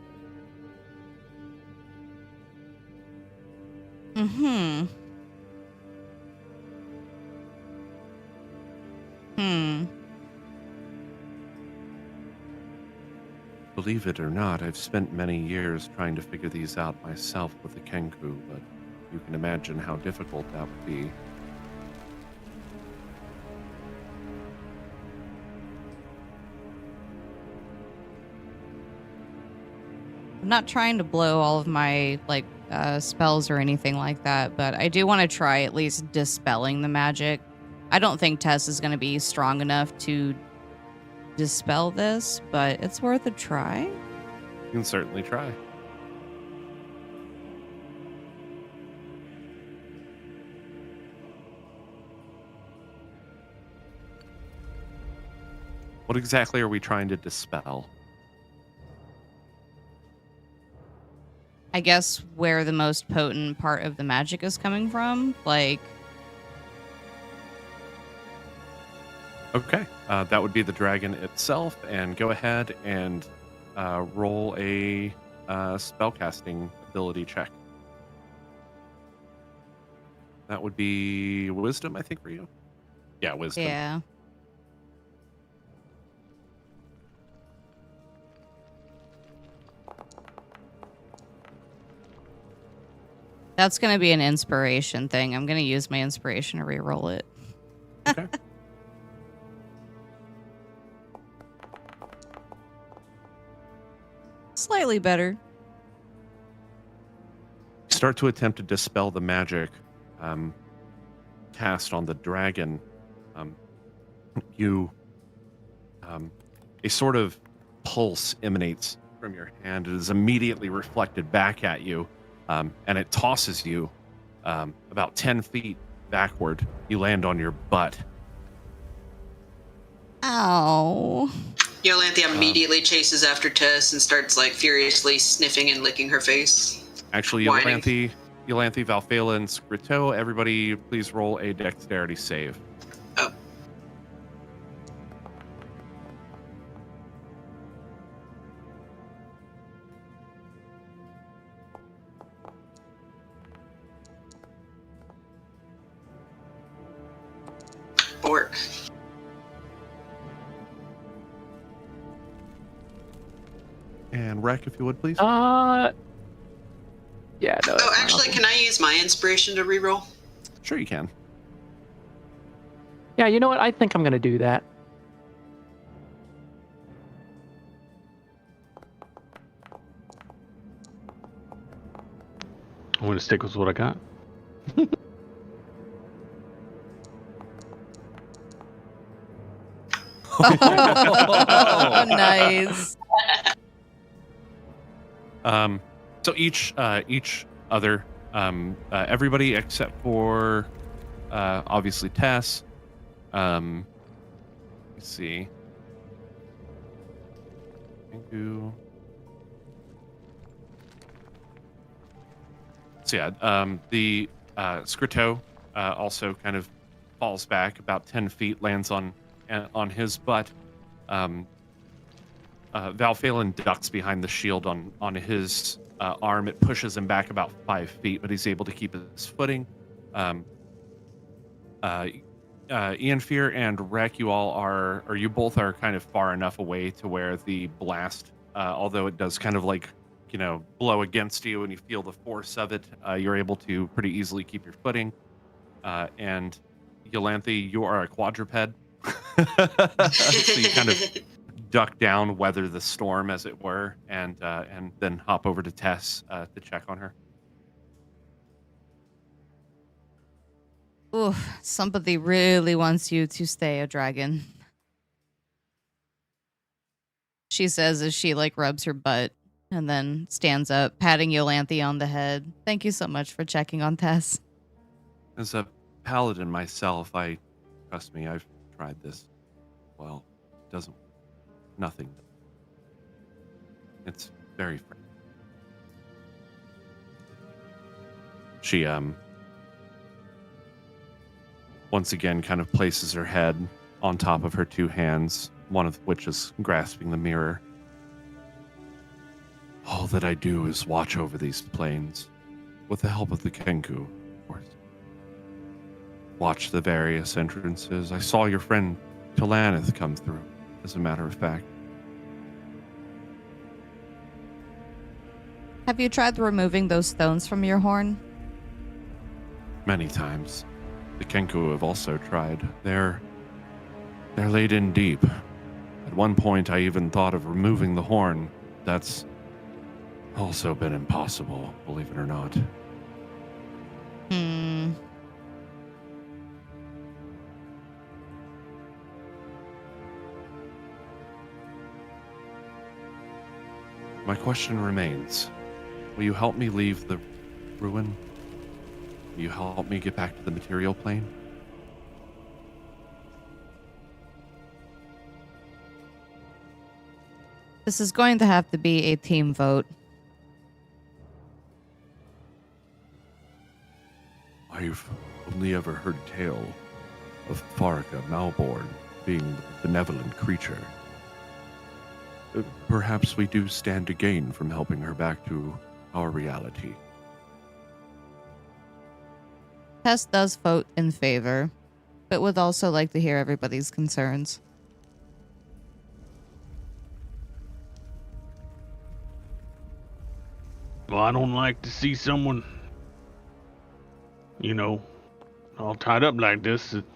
Believe it or not, I've spent many years trying to figure these out myself with the Kenku, but you can imagine how difficult that would be. I'm not trying to blow all of my spells or anything like that, but I do want to try at least dispelling the magic. I don't think Tess is going to be strong enough to dispel this, but it's worth a try. You can certainly try. What exactly are we trying to dispel? I guess where the most potent part of the magic is coming from. Like, Okay, that would be the dragon itself, and go ahead and roll a spellcasting ability check. That would be wisdom, I think, for you. Yeah, wisdom. yeah. That's going to be an inspiration thing. I'm going to use my inspiration to reroll it. Okay. Slightly better. Start to attempt to dispel the magic cast on the dragon. A sort of pulse emanates from your hand. It is immediately reflected back at you, and it tosses you about 10 feet backward. You land on your butt. Ow. Yolanthe immediately chases after Tess and starts like furiously sniffing and licking her face. Actually, Whining. Yolanthe, Valfela, and Scrito, everybody please roll a dexterity save. Oh. Bork. And Rec, if you would, please. Yeah, no. Oh, actually, can I use my inspiration to reroll? Sure you can. Yeah, you know what? I think I'm gonna do that. I'm gonna stick with what I got. Oh, nice. So each other, everybody except for obviously Tess. Let's see. Thank you. So yeah, the Scrito also kind of falls back about 10 feet, lands on his butt. Valfalen ducks behind the shield on his arm. It pushes him back about 5 feet, but he's able to keep his footing. Ian Fear and Rek, you both are kind of far enough away to where the blast, although it does kind of like, blow against you and you feel the force of it, you're able to pretty easily keep your footing. And Yolanthe, you are a quadruped. So you kind of duck down, weather the storm, as it were, and then hop over to Tess to check on her. Ooh, somebody really wants you to stay a dragon. She says as she rubs her butt and then stands up, patting Yolanthe on the head. Thank you so much for checking on Tess. As a paladin myself, trust me, I've tried this. Well, it doesn't. Nothing. It's very. She once again kind of places her head on top of her two hands, one of which is grasping the mirror. All that I do is watch over these plains, with the help of the Kenku, of course. Watch the various entrances. I saw your friend Talanith come through, as a matter of fact. Have you tried removing those stones from your horn? Many times. The Kenku have also tried. They're laid in deep. At one point, I even thought of removing the horn. That's also been impossible, believe it or not. My question remains. Will you help me leave the ruin? Will you help me get back to the material plane? This is going to have to be a team vote. I've only ever heard tale of Faraka Malborn being the benevolent creature. Perhaps we do stand to gain from helping her back to our reality. Tess does vote in favor, but would also like to hear everybody's concerns. Well, I don't like to see someone, all tied up like this. It's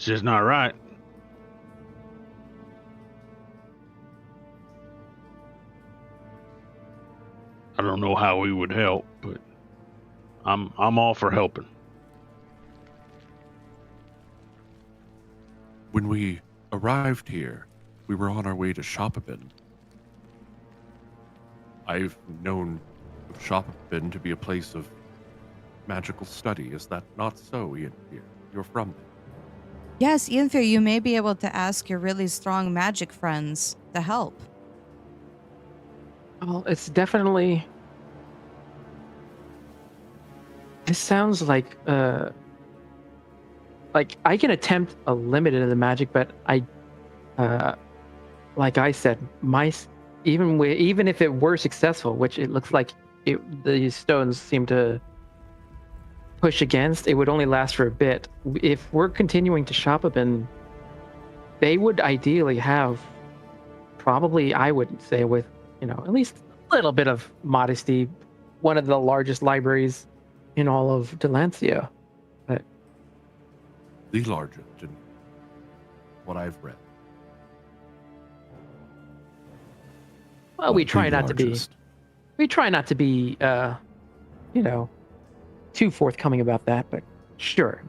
just not right. I don't know how we would help, but I'm all for helping. When we arrived here, we were on our way to Shopabin. I've known of Shopabin to be a place of magical study. Is that not so, Ian? You're from there. Yes, Ianfir, you may be able to ask your really strong magic friends to help. Well, it's definitely. This sounds like I can attempt a limited of the magic, but like I said, even if it were successful, which it looks like these stones seem to push against, it would only last for a bit. If we're continuing to shop up, and they would ideally have, probably I would say with at least a little bit of modesty, one of the largest libraries in all of Dalancia. But The largest, in what I've read. well, we The try not to be. largest. We try not to be, too forthcoming about that, but sure.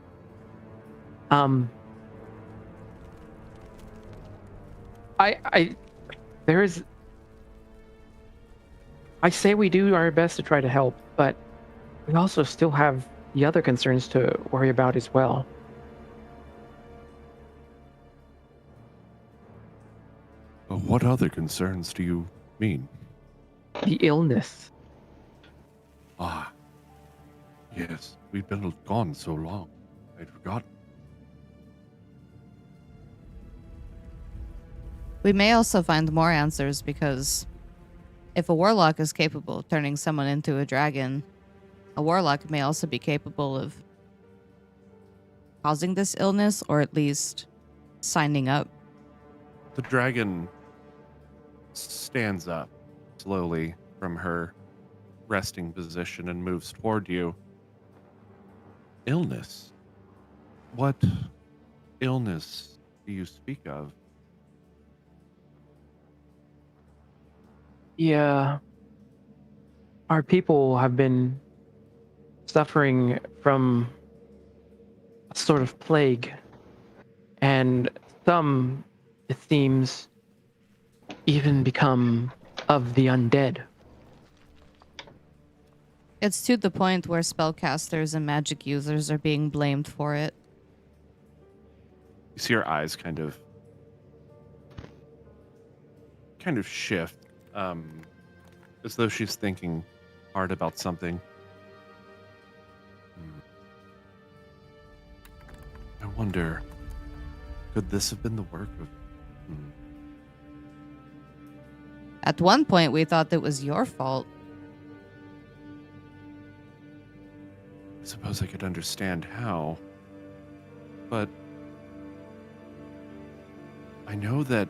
I say we do our best to try to help, but we also still have the other concerns to worry about as well. What other concerns do you mean? The illness. Ah, yes, we've been gone so long. I'd forgotten. We may also find more answers, because if a warlock is capable of turning someone into a dragon, a warlock may also be capable of causing this illness, or at least signing up. The dragon stands up slowly from her resting position and moves toward you. Illness? What illness do you speak of? Yeah. Our people have been suffering from a sort of plague, and some, it seems, even become of the undead. It's to the point where spellcasters and magic users are being blamed for it. You see her eyes kind of shift, as though she's thinking hard about something. I wonder, could this have been the work of... At one point, we thought that was your fault. I suppose I could understand how, but I know that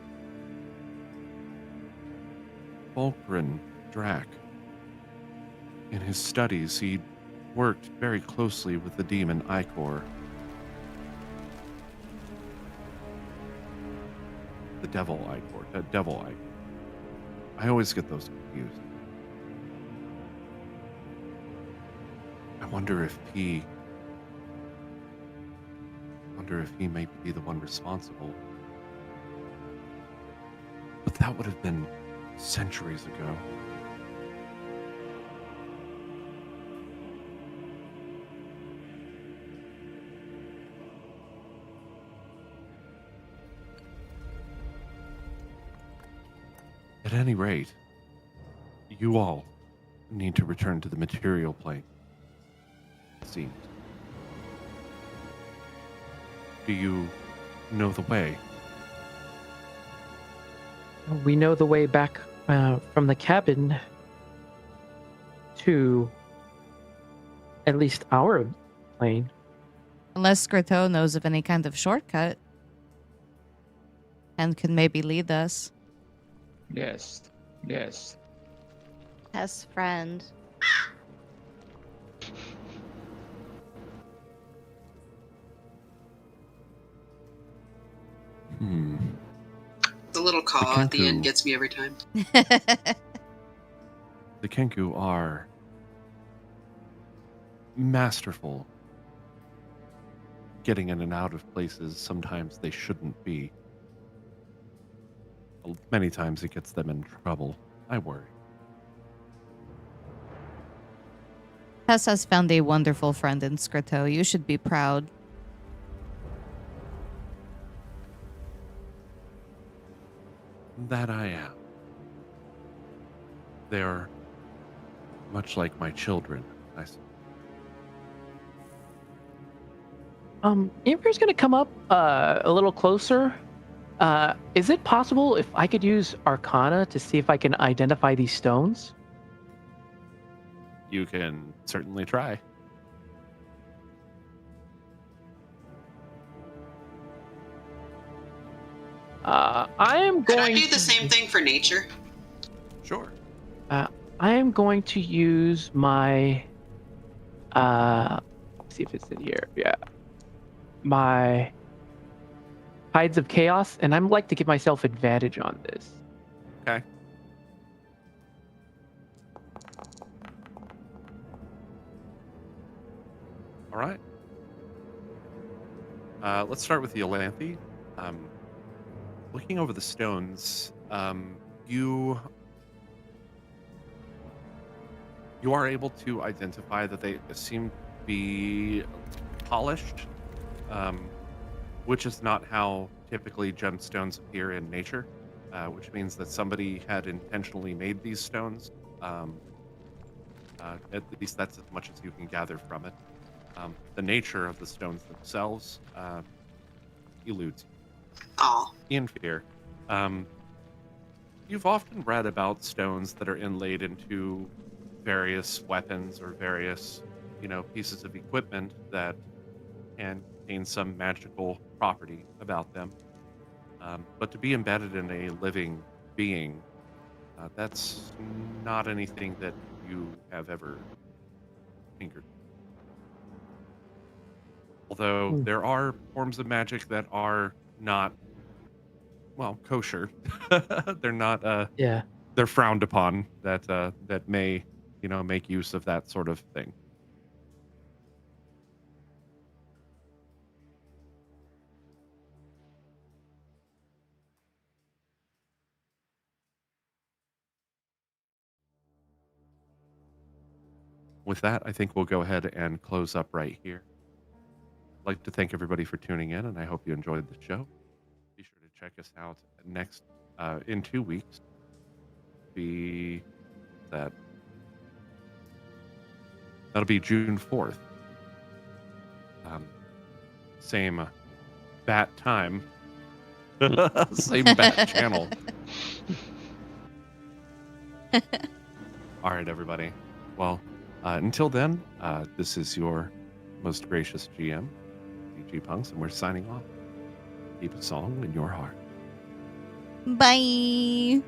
Fulgrin Drac, in his studies, he worked very closely with the demon Icor. The devil Icor. Devil Icor. I always get those confused. I wonder if he may be the one responsible. But that would have been centuries ago. At any rate, you all need to return to the material plane, it seems. Do you know the way? We know the way back from the cabin to at least our plane. Unless Scritto knows of any kind of shortcut and can maybe lead us. Yes. Yes. Best friend. Hmm. The little caw at the Kenku. end gets me every time. The Kenku are masterful getting in and out of places sometimes they shouldn't be. Many times it gets them in trouble. I worry. Tess has found a wonderful friend in Scritto. You should be proud. That I am. They're much like my children, I suppose. Amber's gonna come up a little closer. Is it possible if I could use Arcana to see if I can identify these stones? You can certainly try. I am Could going I do the to- same thing for nature? Sure. I am going to use my let's see if it's in here. Yeah. My Tides of Chaos, and I'm like to give myself advantage on this. Okay. All right. Let's start with the Elanthe. Looking over the stones, you are able to identify that they seem to be polished, which is not how typically gemstones appear in nature, which means that somebody had intentionally made these stones. At least that's as much as you can gather from it. The nature of the stones themselves eludes Oh, in fear. You've often read about stones that are inlaid into various weapons or various, pieces of equipment that can contain some magical property about them. But to be embedded in a living being, that's not anything that you have ever fingered. Although there are forms of magic that are not, well, kosher. They're not. Yeah. They're frowned upon. That may, make use of that sort of thing. With that, I think we'll go ahead and close up right here. I'd like to thank everybody for tuning in, and I hope you enjoyed the show. Be sure to check us out next in 2 weeks. That'll be June 4th. Same bat time, same bat channel. All right, everybody. Well, until then, this is your most gracious GM, VGpunx, and we're signing off. Keep a song in your heart. Bye.